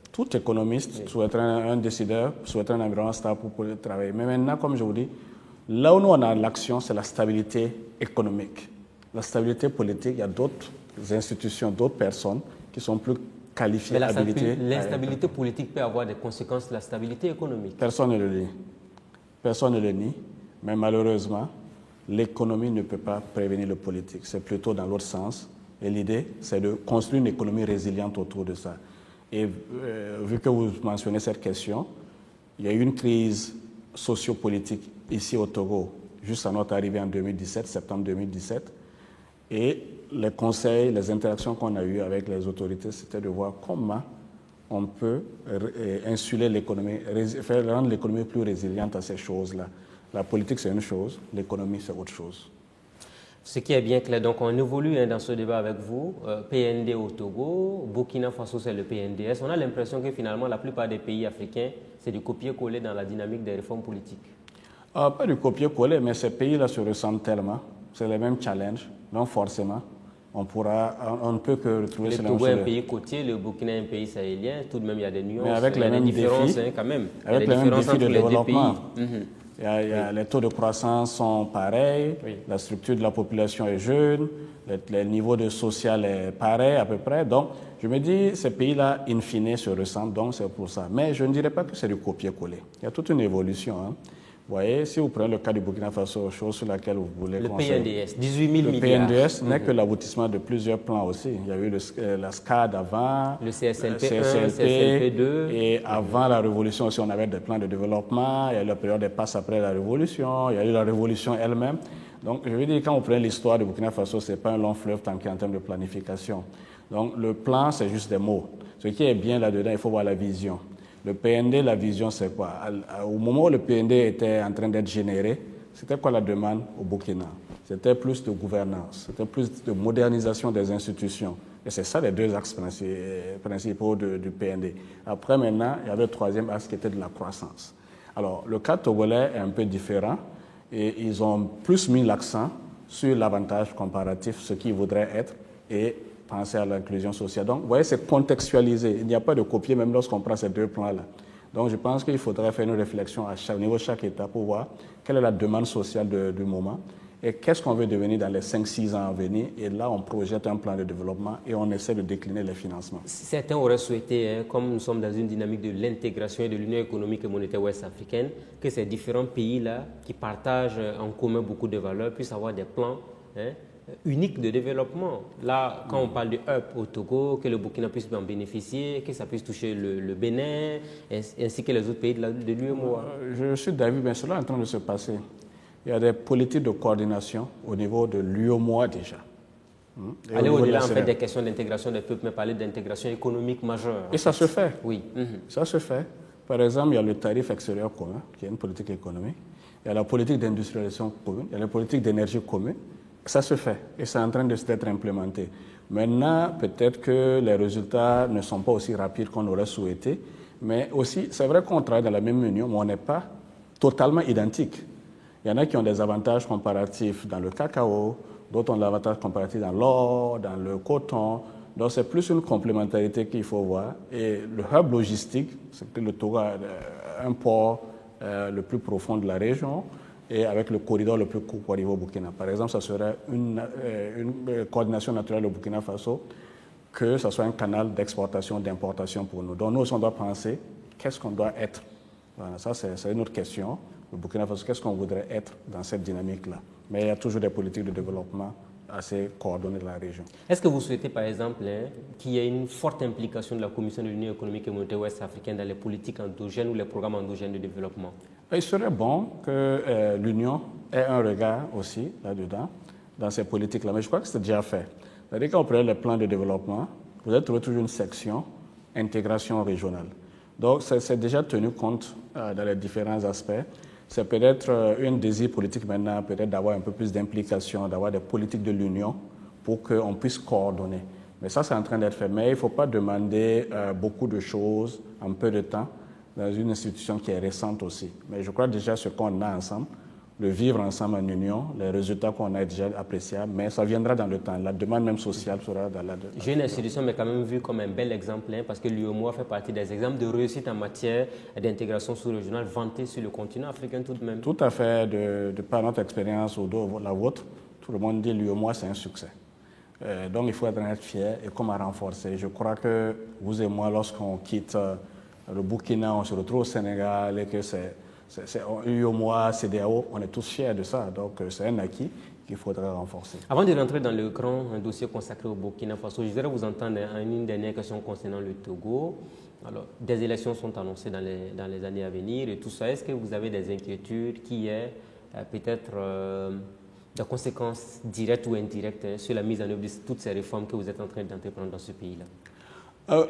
Tout économiste souhaiterait un décideur souhaiterait un environnement stable pour travailler. Mais maintenant, comme je vous dis, là où nous on a l'action, c'est la stabilité économique. La stabilité politique, il y a d'autres institutions, d'autres personnes qui sont plus qualifiées, habilitées. L'instabilité politique peut avoir des conséquences sur la stabilité économique. Personne ne le nie. Personne ne le nie. Mais malheureusement, l'économie ne peut pas prévenir le politique. C'est plutôt dans l'autre sens. Et l'idée, c'est de construire une économie résiliente autour de ça. Et vu que vous mentionnez cette question, il y a eu une crise sociopolitique ici au Togo, juste à notre arrivée en 2017, septembre 2017. Et les conseils, les interactions qu'on a eues avec les autorités, c'était de voir comment on peut insuler l'économie, rendre l'économie plus résiliente à ces choses-là. La politique, c'est une chose, l'économie, c'est autre chose. Ce qui est bien clair, donc on évolue dans ce débat avec vous. PND au Togo, Burkina Faso, c'est le PNDS. On a l'impression que finalement, la plupart des pays africains, c'est du copier-coller dans la dynamique des réformes politiques. Pas du copier-coller, mais ces pays-là se ressemblent tellement. C'est les mêmes challenges. Donc forcément, on ne peut que retrouver le Togo est un pays côtier, le Burkina est un pays sahélien. Tout de même, il y a des nuances. Mais avec les mêmes différences, défis, quand même. Avec les mêmes défis de développement. Les taux de croissance sont pareils, la structure de la population est jeune, les niveaux de social est pareil à peu près. Donc, je me dis, ces pays-là, in fine, se ressemblent, donc c'est pour ça. Mais je ne dirais pas que c'est du copier-coller. Il y a toute une évolution. Hein. Vous voyez, si vous prenez le cas du Burkina Faso, chose sur laquelle vous voulez conseiller. Le PNDS, 18 000 milliards. Le PNDS n'est que l'aboutissement de plusieurs plans aussi. Il y a eu la SCAD avant, le CSLP 1, CSLP 2. Et avant la révolution aussi, on avait des plans de développement. Il y a eu la période des passes après la révolution. Il y a eu la révolution elle-même. Donc, je veux dire, quand on prend l'histoire du Burkina Faso, ce n'est pas un long fleuve tanké en termes de planification. Donc, le plan, c'est juste des mots. Ce qui est bien là-dedans, il faut voir la vision. Le PND, la vision, c'est quoi? Au moment où le PND était en train d'être généré, c'était quoi la demande au Burkina? C'était plus de gouvernance, c'était plus de modernisation des institutions. Et c'est ça les deux axes principaux du PND. Après, maintenant, il y avait le troisième axe qui était de la croissance. Alors, le cas togolais est un peu différent et ils ont plus mis l'accent sur l'avantage comparatif, ce qu'ils voudraient être, et penser à l'inclusion sociale. Donc, vous voyez, c'est contextualisé. Il n'y a pas de copier, même lorsqu'on prend ces deux plans-là. Donc, je pense qu'il faudrait faire une réflexion au niveau de chaque État pour voir quelle est la demande sociale du moment et qu'est-ce qu'on veut devenir dans les 5-6 ans à venir. Et là, on projette un plan de développement et on essaie de décliner les financements. Certains auraient souhaité, comme nous sommes dans une dynamique de l'intégration et de l'Union économique et monétaire ouest-africaine, que ces différents pays-là, qui partagent en commun beaucoup de valeurs, puissent avoir des plans uniques de développement. Là, quand on parle de hub au Togo, que le Burkina puisse en bénéficier, que ça puisse toucher le Bénin, ainsi que les autres pays de l'UEMOA. Je suis d'avis, mais cela est en train de se passer. Il y a des politiques de coordination au niveau de l'UEMOA déjà. Aller au-delà en fait des questions d'intégration des peuples, mais parler d'intégration économique majeure. Et ça se fait. Oui. Ça se fait. Par exemple, il y a le tarif extérieur commun, qui est une politique économique. Il y a la politique d'industrialisation commune. Il y a la politique d'énergie commune. Ça se fait et c'est en train d'être implémenté. Maintenant, peut-être que les résultats ne sont pas aussi rapides qu'on aurait souhaité, mais aussi, c'est vrai qu'on travaille dans la même union, mais on n'est pas totalement identiques. Il y en a qui ont des avantages comparatifs dans le cacao, d'autres ont des avantages comparatifs dans l'or, dans le coton. Donc, c'est plus une complémentarité qu'il faut voir. Et le hub logistique, c'est que le Togo a un port le plus profond de la région, et avec le corridor le plus court pour arriver au Burkina. Par exemple, ça serait une coordination naturelle au Burkina Faso, que ce soit un canal d'exportation, d'importation pour nous. Donc nous, on doit penser qu'est-ce qu'on doit être. Voilà, ça, c'est une autre question. Le Burkina Faso, qu'est-ce qu'on voudrait être dans cette dynamique-là? Mais il y a toujours des politiques de développement assez coordonnées dans la région. Est-ce que vous souhaitez, par exemple, qu'il y ait une forte implication de la Commission de l'Union économique et monétaire ouest-africaine dans les politiques endogènes ou les programmes endogènes de développement? Il serait bon que l'Union ait un regard aussi là-dedans, dans ces politiques-là. Mais je crois que c'est déjà fait. C'est-à-dire quand on prend les plans de développement, vous avez trouvé toujours une section intégration régionale. Donc c'est déjà tenu compte dans les différents aspects. C'est peut-être une désir politique maintenant, peut-être d'avoir un peu plus d'implication, d'avoir des politiques de l'Union pour qu'on puisse coordonner. Mais ça, c'est en train d'être fait. Mais il ne faut pas demander beaucoup de choses en peu de temps dans une institution qui est récente aussi. Mais je crois déjà ce qu'on a ensemble, le vivre ensemble en union, les résultats qu'on a déjà appréciables, mais ça viendra dans le temps. La demande même sociale sera dans la... J'ai une institution, mais quand même vue comme un bel exemple, parce que l'UEMOA fait partie des exemples de réussite en matière d'intégration sous-régionale vantée sur le continent africain tout de même. Tout à fait, de par notre expérience ou de la vôtre, tout le monde dit l'UEMOA c'est un succès. Donc il faut être fier et comment renforcer. Je crois que vous et moi, lorsqu'on quitte le Burkina, on se retrouve au Sénégal et que c'est UEMOA, CEDEAO, on est tous fiers de ça. Donc c'est un acquis qu'il faudrait renforcer. Avant de rentrer dans le grand dossier consacré au Burkina Faso, je voudrais vous entendre en une dernière question concernant le Togo. Alors, des élections sont annoncées dans les années à venir et tout ça. Est-ce que vous avez des inquiétudes qui est peut-être des conséquences directes ou indirectes sur la mise en œuvre de toutes ces réformes que vous êtes en train d'entreprendre dans ce pays-là?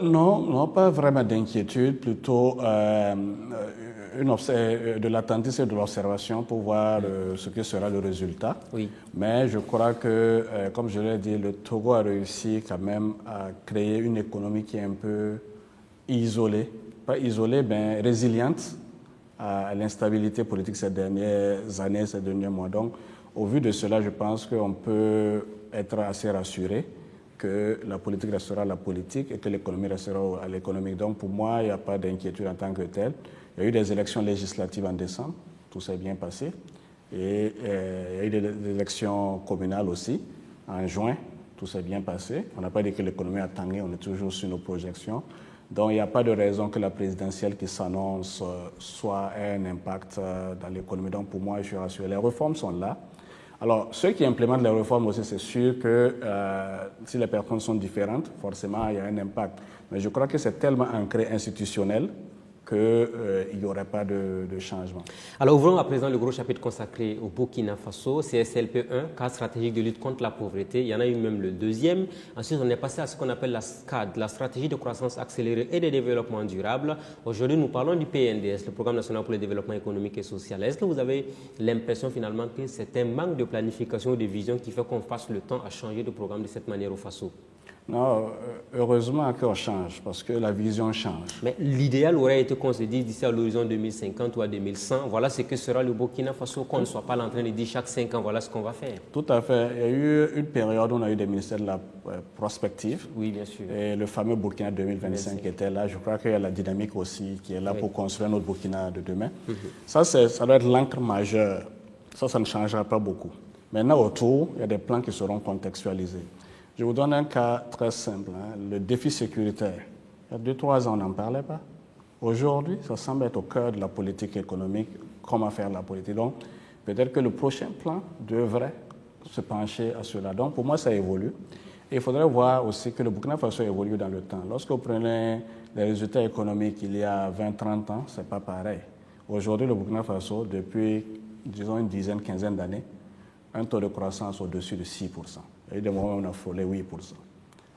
Non, pas vraiment d'inquiétude, plutôt de l'attentisme et de l'observation pour voir ce que sera le résultat. Oui. Mais je crois que, comme je l'ai dit, le Togo a réussi quand même à créer une économie qui est un peu isolée, pas isolée, mais résiliente à l'instabilité politique ces dernières années, ces derniers mois. Donc, au vu de cela, je pense qu'on peut être assez rassuré que la politique restera la politique et que l'économie restera à l'économique. Donc pour moi, il n'y a pas d'inquiétude en tant que telle. Il y a eu des élections législatives en décembre, tout s'est bien passé. Et il y a eu des élections communales aussi en juin, tout s'est bien passé. On n'a pas dit que l'économie a tangué, on est toujours sur nos projections. Donc il n'y a pas de raison que la présidentielle qui s'annonce soit un impact dans l'économie. Donc pour moi, je suis rassuré. Les réformes sont là. Alors, ceux qui implémentent les réformes aussi, c'est sûr que si les personnes sont différentes, forcément, il y a un impact. Mais je crois que c'est tellement ancré institutionnel qu'il n'y aurait pas de changement. Alors, ouvrons à présent le gros chapitre consacré au Burkina Faso, CSLP1, cadre stratégique de lutte contre la pauvreté. Il y en a eu même le deuxième. Ensuite, on est passé à ce qu'on appelle la SCAD, la stratégie de croissance accélérée et de développement durable. Aujourd'hui, nous parlons du PNDS, le Programme national pour le développement économique et social. Est-ce que vous avez l'impression finalement que c'est un manque de planification ou de vision qui fait qu'on passe le temps à changer de programme de cette manière au Faso? Non, heureusement qu'on change, parce que la vision change. Mais l'idéal aurait été qu'on se dise d'ici à l'horizon 2050 ou à 2100, voilà ce que sera le Burkina Faso, qu'on ne soit pas en train de dire chaque 5 ans, voilà ce qu'on va faire. Tout à fait. Il y a eu une période où on a eu des ministères de la prospective. Oui, bien sûr. Et le fameux Burkina 2025 était là. Je crois qu'il y a la dynamique aussi qui est là pour construire notre Burkina de demain. Ça doit être l'encre majeure. Ça ne changera pas beaucoup. Maintenant, autour, il y a des plans qui seront contextualisés. Je vous donne un cas très simple, le défi sécuritaire. Il y a 2-3 ans, on n'en parlait pas. Aujourd'hui, ça semble être au cœur de la politique économique, comment faire la politique. Donc, peut-être que le prochain plan devrait se pencher à cela. Donc, pour moi, ça évolue. Et il faudrait voir aussi que le Burkina Faso évolue dans le temps. Lorsque vous prenez les résultats économiques il y a 20-30 ans, ce n'est pas pareil. Aujourd'hui, le Burkina Faso, depuis, disons, une dizaine, quinzaine d'années, un taux de croissance au-dessus de 6%. Il y a eu des moments où on a frôlé 8%.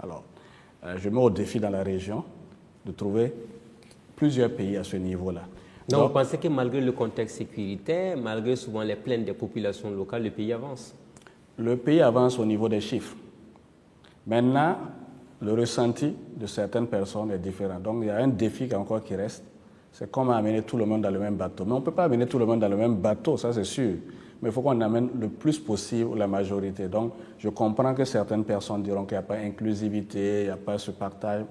Alors, je mets au défi dans la région de trouver plusieurs pays à ce niveau-là. Donc, vous pensez que malgré le contexte sécuritaire, malgré souvent les plaintes des populations locales, le pays avance? Le pays avance au niveau des chiffres. Maintenant, le ressenti de certaines personnes est différent. Donc, il y a un défi encore qui reste. C'est comment amener tout le monde dans le même bateau. Mais on ne peut pas amener tout le monde dans le même bateau, ça c'est sûr. Mais il faut qu'on amène le plus possible la majorité. Donc, je comprends que certaines personnes diront qu'il n'y a pas d'inclusivité, il n'y a pas ce partage.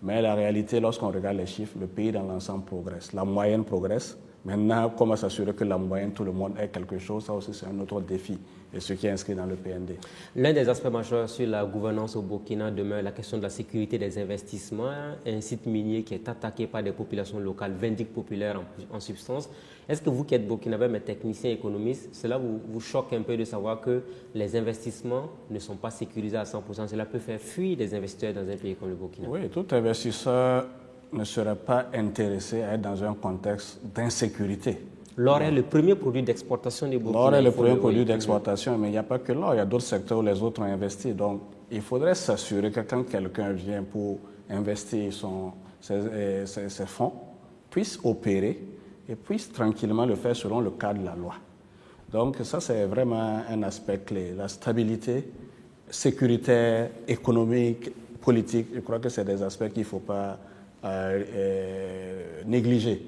Mais la réalité, lorsqu'on regarde les chiffres, le pays dans l'ensemble progresse. La moyenne progresse. Maintenant, comment s'assurer que la moyenne, tout le monde ait quelque chose, ça aussi c'est un autre défi. Et ce qui est inscrit dans le PND. L'un des aspects majeurs sur la gouvernance au Burkina demeure la question de la sécurité des investissements. Un site minier qui est attaqué par des populations locales, vindictes populaires en substance. Est-ce que vous qui êtes burkinabé, mais technicien économiste, cela vous choque un peu de savoir que les investissements ne sont pas sécurisés à 100%? Cela peut faire fuir des investisseurs dans un pays comme le Burkina. Oui, tout investisseur ne serait pas intéressé à être dans un contexte d'insécurité. L'or est le premier produit d'exportation des Burkina. L'or est le premier produit d'exportation, mais il n'y a pas que l'or, il y a d'autres secteurs où les autres ont investi. Donc, il faudrait s'assurer que quand quelqu'un vient pour investir ses fonds, puisse opérer et puisse tranquillement le faire selon le cadre de la loi. Donc, ça, c'est vraiment un aspect clé. La stabilité sécuritaire, économique, politique, je crois que c'est des aspects qu'il ne faut pas négliger.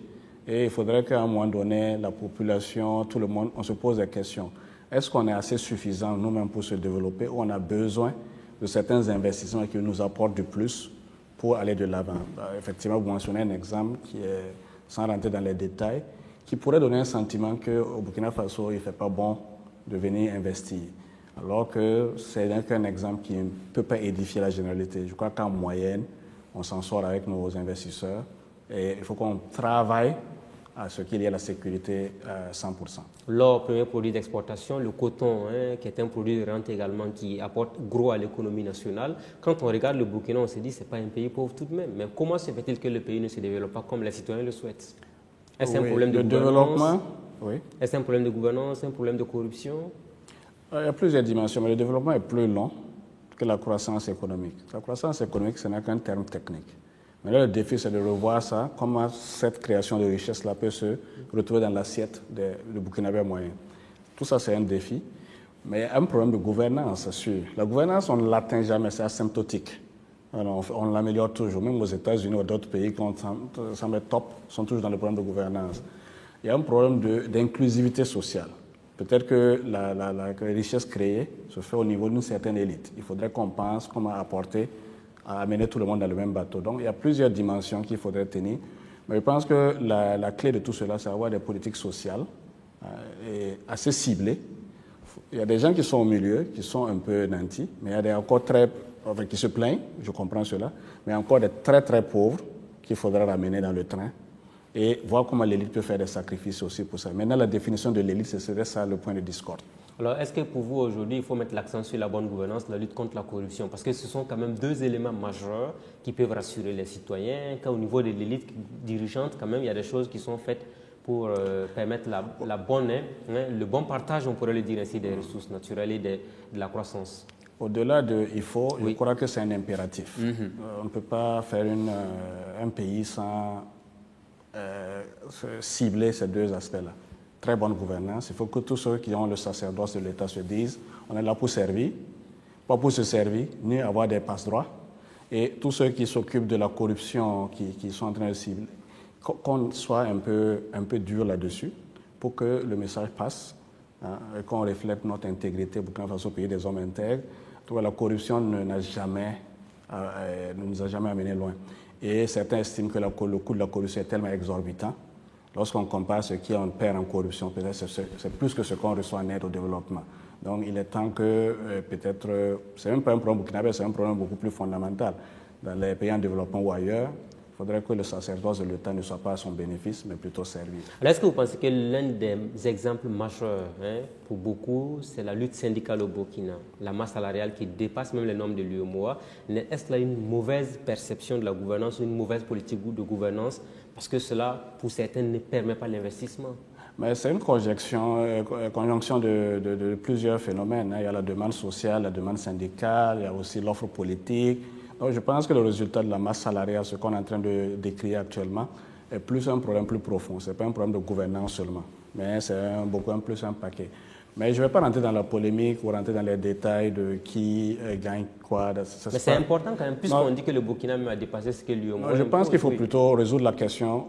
Et il faudrait qu'à un moment donné, la population, tout le monde, on se pose des questions. Est-ce qu'on est assez suffisant nous-mêmes pour se développer ou on a besoin de certains investissements qui nous apportent du plus pour aller de l'avant? Effectivement, vous mentionnez un exemple qui est, sans rentrer dans les détails, qui pourrait donner un sentiment qu'au Burkina Faso, il ne fait pas bon de venir investir. Alors que c'est qu'un exemple qui ne peut pas édifier la généralité. Je crois qu'en moyenne, on s'en sort avec nos investisseurs. Et il faut qu'on travaille à ce qu'il y ait la sécurité à 100%. L'or, premier produit d'exportation, le coton, qui est un produit de rente également, qui apporte gros à l'économie nationale. Quand on regarde le Burkina, on se dit que ce n'est pas un pays pauvre tout de même. Mais comment se fait-il que le pays ne se développe pas comme les citoyens le souhaitent? Est-ce un problème de gouvernance? Oui. Est-ce un problème de gouvernance, un problème de corruption? Il y a plusieurs dimensions, mais le développement est plus long que la croissance économique. La croissance économique, ce n'est qu'un terme technique. Mais là, le défi, c'est de revoir ça, comment cette création de richesse-là peut se retrouver dans l'assiette du Burkinabé moyen. Tout ça, c'est un défi. Mais il y a un problème de gouvernance, c'est sûr. La gouvernance, on ne l'atteint jamais, c'est asymptotique. Alors, on l'améliore toujours. Même aux États-Unis ou d'autres pays qui semblent top sont toujours dans le problème de gouvernance. Il y a un problème d'inclusivité sociale. Peut-être que la richesse créée se fait au niveau d'une certaine élite. Il faudrait qu'on pense comment apporter à amener tout le monde dans le même bateau. Donc, il y a plusieurs dimensions qu'il faudrait tenir. Mais je pense que la clé de tout cela, c'est avoir des politiques sociales et assez ciblées. Il y a des gens qui sont au milieu, qui sont un peu nantis, mais il y a des encore qui se plaignent, je comprends cela, mais encore des très très pauvres qu'il faudra ramener dans le train et voir comment l'élite peut faire des sacrifices aussi pour ça. Maintenant, la définition de l'élite, ce serait ça le point de discorde. Alors, est-ce que pour vous, aujourd'hui, il faut mettre l'accent sur la bonne gouvernance, la lutte contre la corruption? Parce que ce sont quand même deux éléments majeurs qui peuvent rassurer les citoyens. Quand au niveau de l'élite dirigeante, quand même, il y a des choses qui sont faites pour permettre le bon partage, on pourrait le dire ainsi, des ressources naturelles et de la croissance. Au-delà de il faut, je crois que c'est un impératif. On ne peut pas faire un pays sans cibler ces deux aspects-là. Très bonne gouvernance. Il faut que tous ceux qui ont le sacerdoce de l'État se disent on est là pour servir, pas pour se servir, ni avoir des passe-droits. Et tous ceux qui s'occupent de la corruption, qui sont en train de cibler, qu'on soit un peu dur là-dessus pour que le message passe, et qu'on reflète notre intégrité pour qu'on fasse au pays des hommes intègres. La corruption ne nous a jamais amené loin. Et certains estiment que le coût de la corruption est tellement exorbitant. Lorsqu'on compare ce qu'on perd en corruption, peut-être c'est plus que ce qu'on reçoit en aide au développement. Donc il est temps que peut-être, c'est même pas un problème burkinabé, c'est un problème beaucoup plus fondamental. Dans les pays en développement ou ailleurs, il faudrait que le sacerdoce de l'État ne soit pas à son bénéfice, mais plutôt servi. Alors, est-ce que vous pensez que l'un des exemples majeurs pour beaucoup, c'est la lutte syndicale au Burkina, la masse salariale qui dépasse même les normes de l'UEMOA? Est-ce qu'il y a une mauvaise perception de la gouvernance, une mauvaise politique de gouvernance, parce que cela, pour certains, ne permet pas l'investissement? Mais c'est une conjonction de plusieurs phénomènes. Il y a la demande sociale, la demande syndicale, il y a aussi l'offre politique. Donc je pense que le résultat de la masse salariale, ce qu'on est en train de décrire actuellement, est plus un problème plus profond. Ce n'est pas un problème de gouvernance seulement, mais c'est beaucoup plus un paquet. Mais je ne vais pas rentrer dans la polémique ou rentrer dans les détails de qui gagne quoi. Mais c'est important quand même, puisqu'on dit que le Burkina même a dépassé ce que l'UEMOA. Je pense qu'il faut plutôt résoudre la question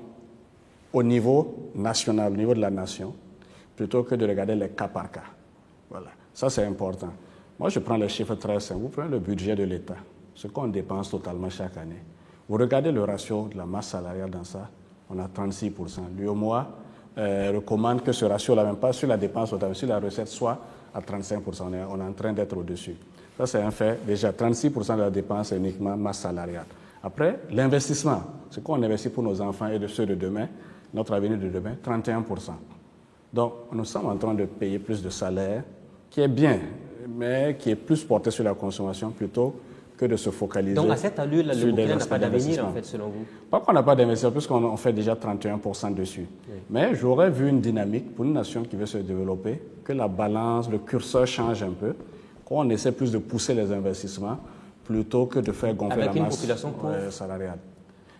au niveau national, au niveau de la nation, plutôt que de regarder les cas par cas. Voilà, ça c'est important. Moi je prends les chiffres très simples. Vous prenez le budget de l'État, ce qu'on dépense totalement chaque année. Vous regardez le ratio de la masse salariale dans ça, on a 36%. L'UEMOA recommande que ce ratio-là, même pas sur la dépense totale, sur la recette, soit à 35%. On est en train d'être au-dessus. Ça c'est un fait. Déjà, 36% de la dépense est uniquement masse salariale. Après, l'investissement, ce qu'on investit pour nos enfants et de ceux de demain, notre avenir de demain, 31%. Donc, nous sommes en train de payer plus de salaire, qui est bien, mais qui est plus porté sur la consommation plutôt que de se focaliser. Donc, à cette allure, le Burkina n'a pas d'avenir, en fait, selon vous? Pas qu'on n'a pas d'investissement, puisqu'on fait déjà 31% dessus. Oui. Mais j'aurais vu une dynamique pour une nation qui veut se développer, que la balance, le curseur change un peu, qu'on essaie plus de pousser les investissements plutôt que de faire gonfler la masse salariale.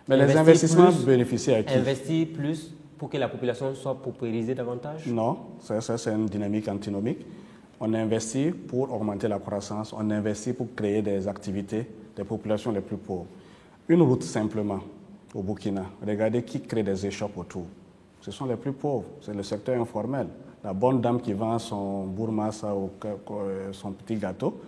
Mais les investissements bénéficient à qui? Investir plus pour que la population soit paupérisée davantage? Non, ça c'est une dynamique antinomique. On investit pour augmenter la croissance, on investit pour créer des activités des populations les plus pauvres. Une route simplement au Burkina, regardez qui crée des échoppes autour. Ce sont les plus pauvres, c'est le secteur informel. La bonne dame qui vend son bourmassa ou son petit gâteau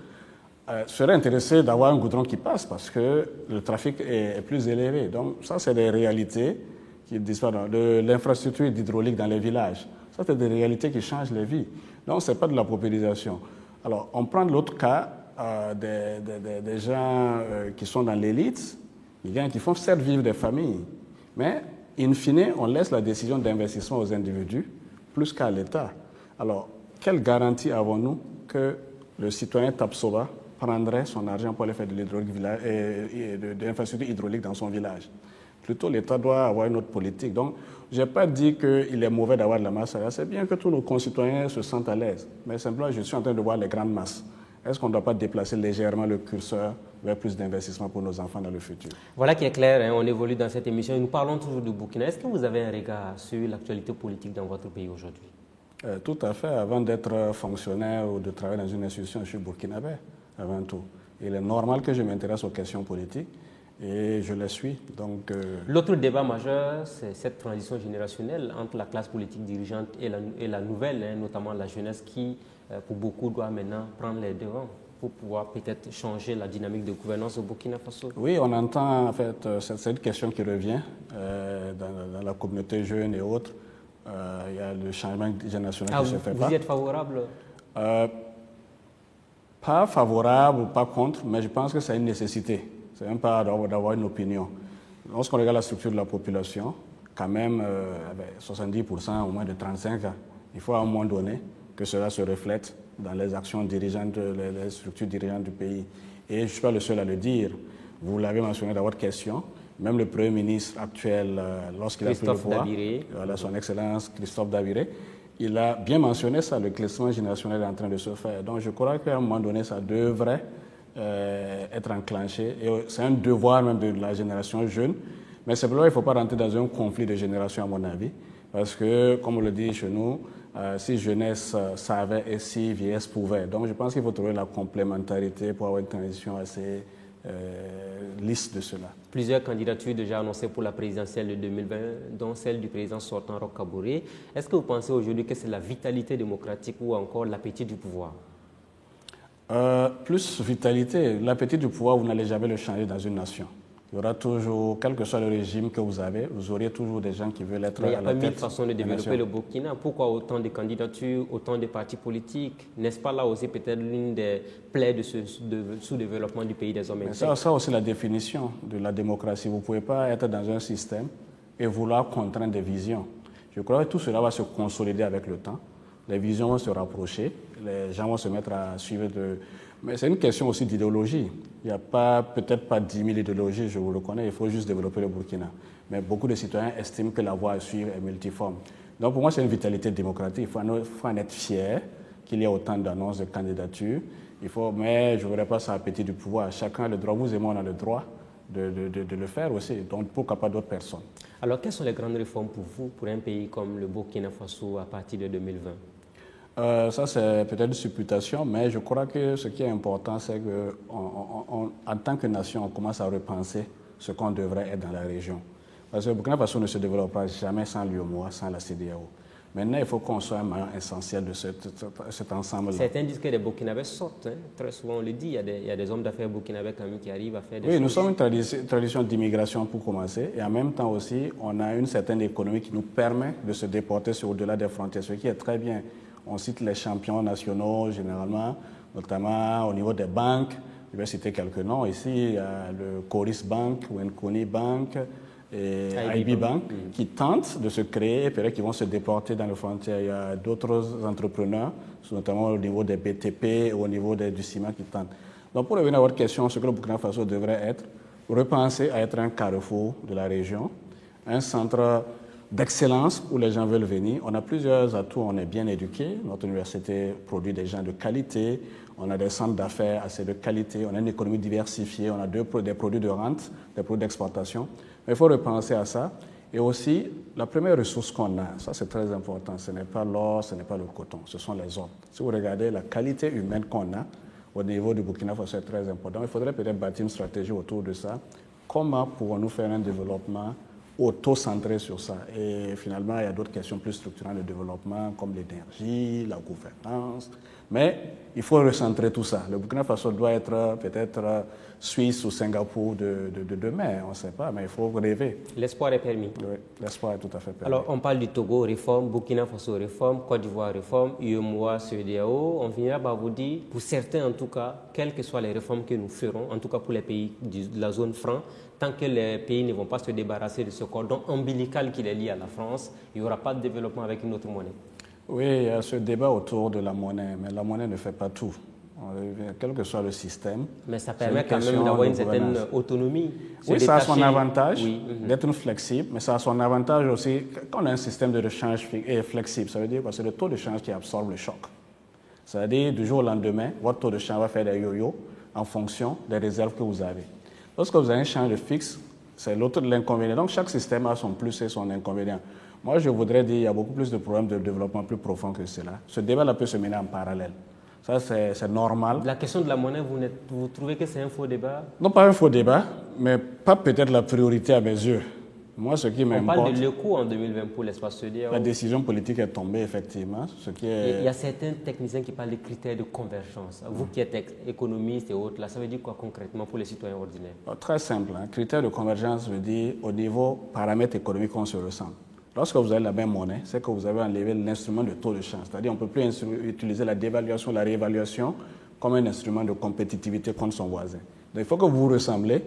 serait intéressée d'avoir un goudron qui passe parce que le trafic est plus élevé. Donc ça, c'est des réalités qui disparaissent. De l'infrastructure hydraulique dans les villages, ça, c'est des réalités qui changent les vies. Donc, ce n'est pas de la paupérisation. Alors, on prend l'autre cas des gens qui sont dans l'élite, qui font certes vivre des familles, mais in fine, on laisse la décision d'investissement aux individus plus qu'à l'État. Alors, quelle garantie avons-nous que le citoyen Tapsoba prendrait son argent pour aller faire de l'infrastructure hydraulique dans son village? Plutôt, l'État doit avoir une autre politique. Donc, je n'ai pas dit qu'il est mauvais d'avoir de la masse salariale. C'est bien que tous nos concitoyens se sentent à l'aise. Mais simplement, je suis en train de voir les grandes masses. Est-ce qu'on ne doit pas déplacer légèrement le curseur vers plus d'investissement pour nos enfants dans le futur? Voilà qui est clair, hein, on évolue dans cette émission et nous parlons toujours du Burkina. Est-ce que vous avez un regard sur l'actualité politique dans votre pays aujourd'hui? Tout à fait. Avant d'être fonctionnaire ou de travailler dans une institution, je suis burkinabé, avant tout. Il est normal que je m'intéresse aux questions politiques. Et je les suis. L'autre débat majeur, c'est cette transition générationnelle entre la classe politique dirigeante et la nouvelle, hein, notamment la jeunesse qui, pour beaucoup, doit maintenant prendre les devants pour pouvoir peut-être changer la dynamique de gouvernance au Burkina Faso. Oui, on entend, en fait, c'est une question qui revient dans la communauté jeune et autres. Il y a le changement générationnel qui se fait pas. Vous y êtes favorable? Pas favorable, pas contre, mais je pense que c'est une nécessité. C'est même pas d'avoir une opinion. Lorsqu'on regarde la structure de la population, quand même, 70% au moins de 35 ans, il faut à un moment donné que cela se reflète dans les actions dirigeantes, les structures dirigeantes du pays. Et je ne suis pas le seul à le dire. Vous l'avez mentionné dans votre question, même le Premier ministre actuel, lorsqu'il a pris le pouvoir, son Excellence Christophe Dabiré, il a bien mentionné ça, le classement générationnel est en train de se faire. Donc je crois qu'à un moment donné, ça devrait être enclenché. Et c'est un devoir même de la génération jeune. Mais simplement, il ne faut pas rentrer dans un conflit de génération, à mon avis. Parce que, comme on le dit chez nous, si jeunesse savait et si vieillesse pouvait. Donc je pense qu'il faut trouver la complémentarité pour avoir une transition assez lisse de cela. Plusieurs candidatures déjà annoncées pour la présidentielle de 2020, dont celle du président sortant Roch Kaboré. Est-ce que vous pensez aujourd'hui que c'est la vitalité démocratique ou encore l'appétit du pouvoir? Plus vitalité. L'appétit du pouvoir, vous n'allez jamais le changer dans une nation. Il y aura toujours, quel que soit le régime que vous avez, vous auriez toujours des gens qui veulent être Mais il n'y à a la pas tête mille façons de développer le Burkina. Pourquoi autant de candidatures, autant de partis politiques? N'est-ce pas là aussi peut-être l'une des plaies de ce sous-développement du pays des hommes intègres? Ça aussi la définition de la démocratie. Vous ne pouvez pas être dans un système et vouloir contraindre des visions. Je crois que tout cela va se consolider avec le temps. Les visions vont se rapprocher, les gens vont se mettre à suivre de... Mais c'est une question aussi d'idéologie. Il n'y a peut-être pas 10 000 idéologies, je vous le reconnais, il faut juste développer le Burkina. Mais beaucoup de citoyens estiment que la voie à suivre est multiforme. Donc pour moi, c'est une vitalité démocratique. Il faut en être fier qu'il y ait autant d'annonces de candidatures. Mais je ne voudrais pas ça appétit du pouvoir. Chacun a le droit, vous et moi, on a le droit de le faire aussi. Donc pourquoi pas d'autres personnes? Alors quelles sont les grandes réformes pour vous, pour un pays comme le Burkina Faso à partir de 2020? Ça, c'est peut-être une supputation, mais je crois que ce qui est important, c'est qu'en tant que nation, on commence à repenser ce qu'on devrait être dans la région. Parce que le Burkina Faso ne se développera jamais sans l'UEMOA, sans la CEDEAO. Maintenant, il faut qu'on soit un maillon essentiel de cet ensemble-là. Certains disent que les Burkinabés sortent. Très souvent, on le dit, il y a des hommes d'affaires burkinabés qui arrivent à faire des choses. Oui, nous sommes une tradition d'immigration pour commencer. Et en même temps aussi, on a une certaine économie qui nous permet de se déporter au-delà des frontières, ce qui est très bien. On cite les champions nationaux généralement, notamment au niveau des banques. Je vais citer quelques noms ici. Il y a le Coris Bank, Wenkoni Bank et IB Bank qui tentent de se créer et peut-être qu'ils vont se déporter dans les frontières. Il y a d'autres entrepreneurs, notamment au niveau des BTP, au niveau du ciment qui tentent. Donc pour revenir à votre question, ce que le Burkina Faso devrait être, repenser à être un carrefour de la région, un centre d'excellence où les gens veulent venir. On a plusieurs atouts, on est bien éduqué, notre université produit des gens de qualité, on a des centres d'affaires assez de qualité, on a une économie diversifiée, on a des produits de rente, des produits d'exportation. Mais il faut repenser à ça. Et aussi, la première ressource qu'on a, ça c'est très important, ce n'est pas l'or, ce n'est pas le coton, ce sont les hommes. Si vous regardez la qualité humaine qu'on a au niveau du Burkina Faso, c'est très important. Il faudrait peut-être bâtir une stratégie autour de ça. Comment pouvons-nous faire un développement auto-centré sur ça? Et finalement, il y a d'autres questions plus structurelles de développement, comme l'énergie, la gouvernance. Mais il faut recentrer tout ça. Le Burkina Faso doit être peut-être Suisse ou Singapour de demain, on ne sait pas, mais il faut rêver. L'espoir est permis. Oui, l'espoir est tout à fait permis. Alors, on parle du Togo, réforme, Burkina Faso, réforme, Côte d'Ivoire, réforme, UEMOA, CEDEAO. On finira par vous dire, pour certains en tout cas, quelles que soient les réformes que nous ferons, en tout cas pour les pays de la zone franc, tant que les pays ne vont pas se débarrasser de ce cordon ombilical qui les lie à la France, il n'y aura pas de développement avec une autre monnaie. Oui, il y a ce débat autour de la monnaie, mais la monnaie ne fait pas tout. Quel que soit le système. Mais ça permet quand même d'avoir une certaine autonomie. Oui, ça a son avantage d'être flexible, mais ça a son avantage aussi quand on a un système de change flexible. Ça veut dire que c'est le taux de change qui absorbe le choc. Ça veut dire du jour au lendemain, votre taux de change va faire des yo-yo en fonction des réserves que vous avez. Lorsque vous avez un change fixe, c'est l'autre de l'inconvénient. Donc chaque système a son plus et son inconvénient. Moi, je voudrais dire qu'il y a beaucoup plus de problèmes de développement plus profonds que cela. Ce débat-là peut se mener en parallèle. Ça, c'est normal. La question de la monnaie, vous trouvez que c'est un faux débat? Non, pas un faux débat, mais pas peut-être la priorité à mes yeux. Moi, ce qui m'importe... On parle de l'écho en 2020 pour l'espace CEDEAO. La décision politique est tombée, effectivement. Il y a certains techniciens qui parlent de critères de convergence. Vous qui êtes économiste et autres, là, ça veut dire quoi concrètement pour les citoyens ordinaires? Très simple. Critère de convergence veut dire au niveau paramètres économiques on se ressemble. Lorsque vous avez la même monnaie, c'est que vous avez enlevé l'instrument de taux de change. C'est-à-dire qu'on ne peut plus utiliser la dévaluation, la réévaluation comme un instrument de compétitivité contre son voisin. Donc il faut que vous vous ressemblez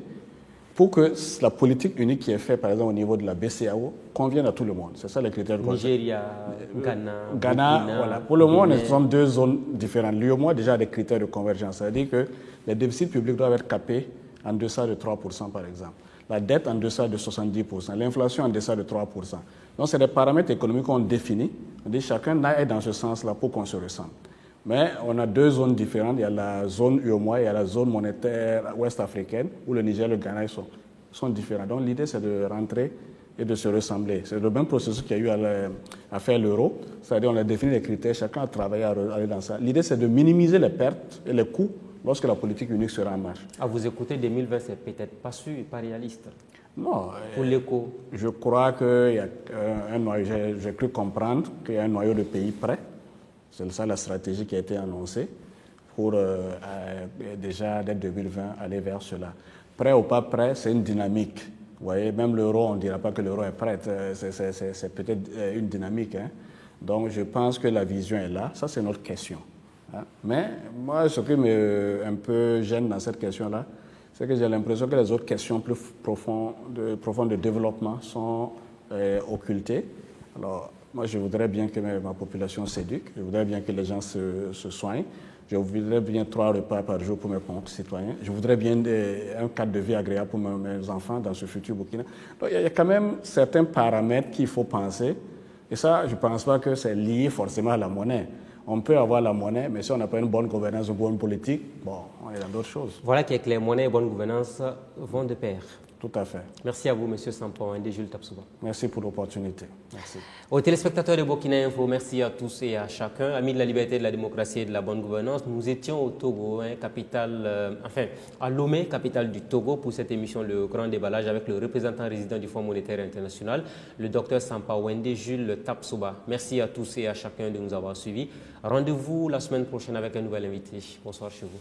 pour que la politique unique qui est faite, par exemple, au niveau de la BCAO, convienne à tout le monde. C'est ça les critères de convergence. Nigeria, Ghana, Burkina, voilà. Pour le moment, nous sommes deux zones différentes. L'UEMOA a déjà des critères de convergence. C'est-à-dire que les déficits publics doivent être capés en deçà de 3%, par exemple. La dette en deçà de 70%, l'inflation en deçà de 3%. Donc, c'est des paramètres économiques qu'on définit. On dit chacun aille dans ce sens-là pour qu'on se ressemble. Mais on a deux zones différentes. Il y a la zone UEMOA et il y a la zone monétaire ouest-africaine où le Niger et le Ghana sont différents. Donc, l'idée, c'est de rentrer et de se ressembler. C'est le même processus qu'il y a eu à faire l'euro. C'est-à-dire qu'on a défini les critères, chacun a travaillé à aller dans ça. L'idée, c'est de minimiser les pertes et les coûts lorsque la politique unique sera en marche. À vous écouter, 2020, c'est peut-être pas sûr, pas réaliste. Non. Pour l'éco. Je crois qu'il y a un noyau, j'ai cru comprendre qu'il y a un noyau de pays prêts. C'est ça la stratégie qui a été annoncée pour déjà dès 2020 aller vers cela. prêt ou pas prêt, c'est une dynamique. Vous voyez, même l'euro, on ne dira pas que l'euro est prêt, c'est peut-être une dynamique. Hein. Donc je pense que la vision est là, ça c'est notre question. Hein. Mais moi, ce qui me un peu gêne dans cette question-là, c'est que j'ai l'impression que les autres questions plus profondes de développement sont occultées. Alors, moi, je voudrais bien que ma population s'éduque, je voudrais bien que les gens se soignent, je voudrais bien 3 repas par jour pour mes concitoyens, je voudrais bien un cadre de vie agréable pour mes enfants dans ce futur Burkina. Donc, il y a quand même certains paramètres qu'il faut penser, et ça, je ne pense pas que c'est lié forcément à la monnaie. On peut avoir la monnaie, mais si on n'a pas une bonne gouvernance, une bonne politique, bon, on est dans d'autres choses. Voilà qui est clair, monnaie et bonne gouvernance vont de pair. Tout à fait. Merci à vous, M. Sampao Wende Jules Tapsouba. Merci pour l'opportunité. Merci. Aux téléspectateurs de Burkina Info, merci à tous et à chacun. Amis de la liberté, de la démocratie et de la bonne gouvernance, nous étions au Togo, à Lomé, capitale du Togo, pour cette émission Le Grand Déballage avec le représentant résident du Fonds monétaire international, le Dr Sampao Wende Jules Tapsouba. Merci à tous et à chacun de nous avoir suivis. Rendez-vous la semaine prochaine avec un nouvel invité. Bonsoir chez vous.